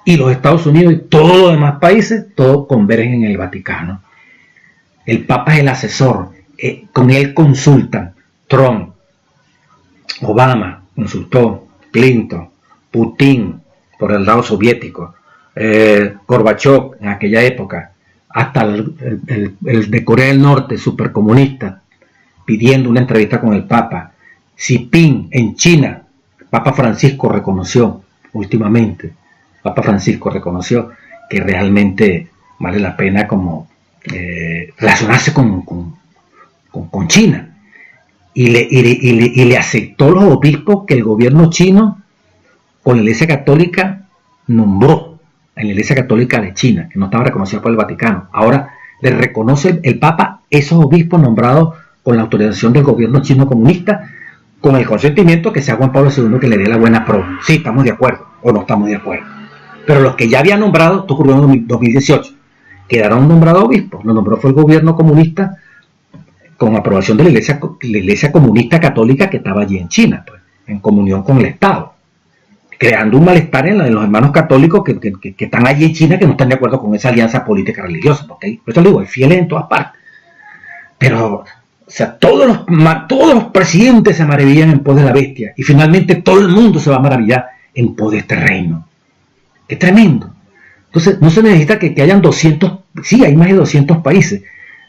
Speaker 1: y los Estados Unidos y todos los demás países, todos convergen en el Vaticano. El Papa es el asesor, con él consultan Trump, Obama consultó, Clinton, Putin por el lado soviético, Gorbachev en aquella época, hasta el de Corea del Norte, supercomunista, pidiendo una entrevista con el Papa. Xi Jinping en China, Papa Francisco reconoció últimamente, que realmente vale la pena como relacionarse con China, y le aceptó los obispos que el gobierno chino con la Iglesia Católica nombró en la Iglesia Católica de China, que no estaba reconocida por el Vaticano. Ahora le reconoce el Papa esos obispos nombrados con la autorización del gobierno chino comunista, con el consentimiento que sea Juan Pablo II que le dé la buena prueba. Sí, estamos de acuerdo o no estamos de acuerdo. Pero los que ya habían nombrado, esto ocurrió en 2018, quedaron nombrados obispos. Lo nombró fue el gobierno comunista con aprobación de la iglesia comunista católica que estaba allí en China, pues, en comunión con el Estado, creando un malestar en los hermanos católicos que están allí en China, que no están de acuerdo con esa alianza política religiosa, porque por eso le digo, hay fieles en todas partes. Pero, o sea, todos los presidentes se maravillan en pos de la bestia, y finalmente todo el mundo se va a maravillar en pos de este reino. ¡Qué tremendo! Entonces, no se necesita que hayan 200, sí, hay más de 200 países,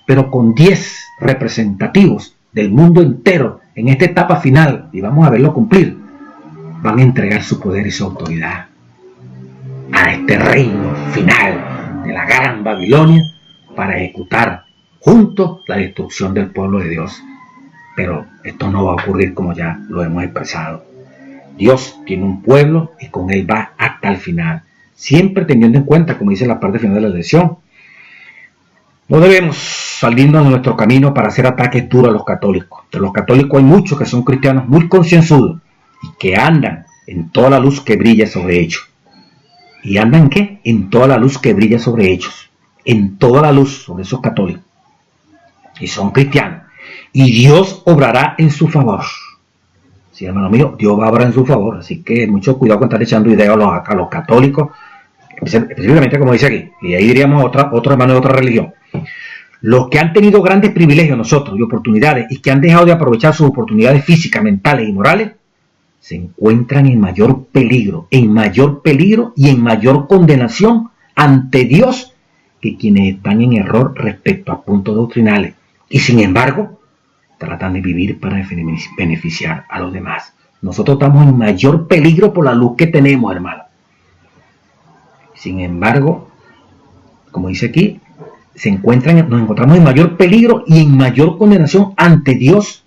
Speaker 1: pero con 10 representativos del mundo entero en esta etapa final, y vamos a verlo cumplir, van a entregar su poder y su autoridad a este reino final de la gran Babilonia para ejecutar juntos la destrucción del pueblo de Dios. Pero esto no va a ocurrir como ya lo hemos expresado. Dios tiene un pueblo y con él va hasta el final, siempre teniendo en cuenta, como dice la parte final de la lección, no debemos salirnos de nuestro camino para hacer ataques duros a los católicos. De los católicos hay muchos que son cristianos muy concienzudos y que andan en toda la luz que brilla sobre ellos. ¿Y andan qué? En toda la luz que brilla sobre ellos. En toda la luz sobre esos católicos. Y son cristianos. Y Dios obrará en su favor. Sí, hermano mío, Dios va a obrar en su favor. Así que mucho cuidado con estar echando ideas a los católicos, específicamente como dice aquí. Y ahí diríamos otro hermano de otra religión. Los que han tenido grandes privilegios nosotros y oportunidades y que han dejado de aprovechar sus oportunidades físicas, mentales y morales, se encuentran en mayor peligro y en mayor condenación ante Dios que quienes están en error respecto a puntos doctrinales y sin embargo tratan de vivir para beneficiar a los demás. Nosotros estamos en mayor peligro por la luz que tenemos, hermano. Sin embargo, como dice aquí, nos encontramos en mayor peligro y en mayor condenación ante Dios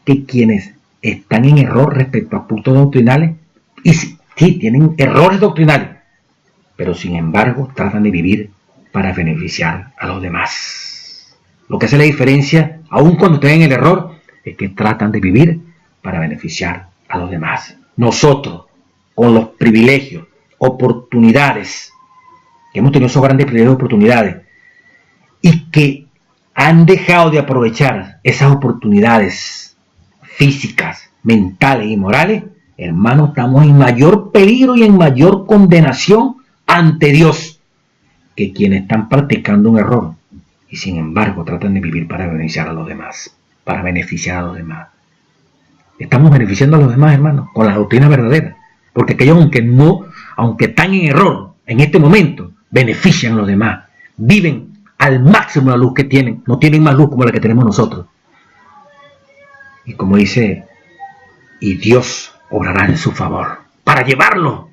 Speaker 1: que quienes están en error respecto a puntos doctrinales. Y sí, tienen errores doctrinales, pero sin embargo tratan de vivir para beneficiar a los demás. Lo que hace la diferencia, aun cuando estén en el error, es que tratan de vivir para beneficiar a los demás. Nosotros, con los privilegios, oportunidades, que hemos tenido esos grandes privilegios y oportunidades, y que han dejado de aprovechar esas oportunidades físicas, mentales y morales, hermanos, estamos en mayor peligro y en mayor condenación ante Dios que quienes están practicando un error y sin embargo tratan de vivir para beneficiar a los demás, para beneficiar a los demás. Estamos beneficiando a los demás, hermanos, con la doctrina verdadera, porque aquellos aunque están en error en este momento, benefician a los demás, viven al máximo la luz que tienen, no tienen más luz como la que tenemos nosotros. Y como dice, y Dios obrará en su favor para llevarlos,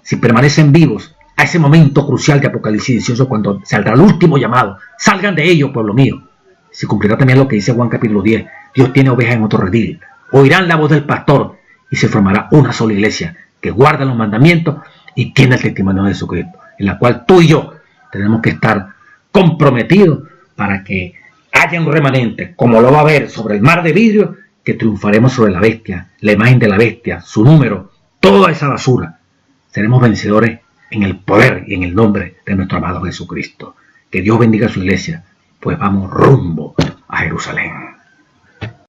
Speaker 1: si permanecen vivos, a ese momento crucial de Apocalipsis 18, cuando saldrá el último llamado. Salgan de ellos, pueblo mío. Se cumplirá también lo que dice Juan capítulo 10. Dios tiene ovejas en otro redil. Oirán la voz del pastor y se formará una sola iglesia que guarda los mandamientos y tiene el testimonio de Jesucristo, en la cual tú y yo tenemos que estar comprometidos para que haya un remanente, como lo va a haber sobre el mar de vidrio, que triunfaremos sobre la bestia, la imagen de la bestia, su número, toda esa basura. Seremos vencedores en el poder y en el nombre de nuestro amado Jesucristo. Que Dios bendiga a su iglesia, pues vamos rumbo a Jerusalén.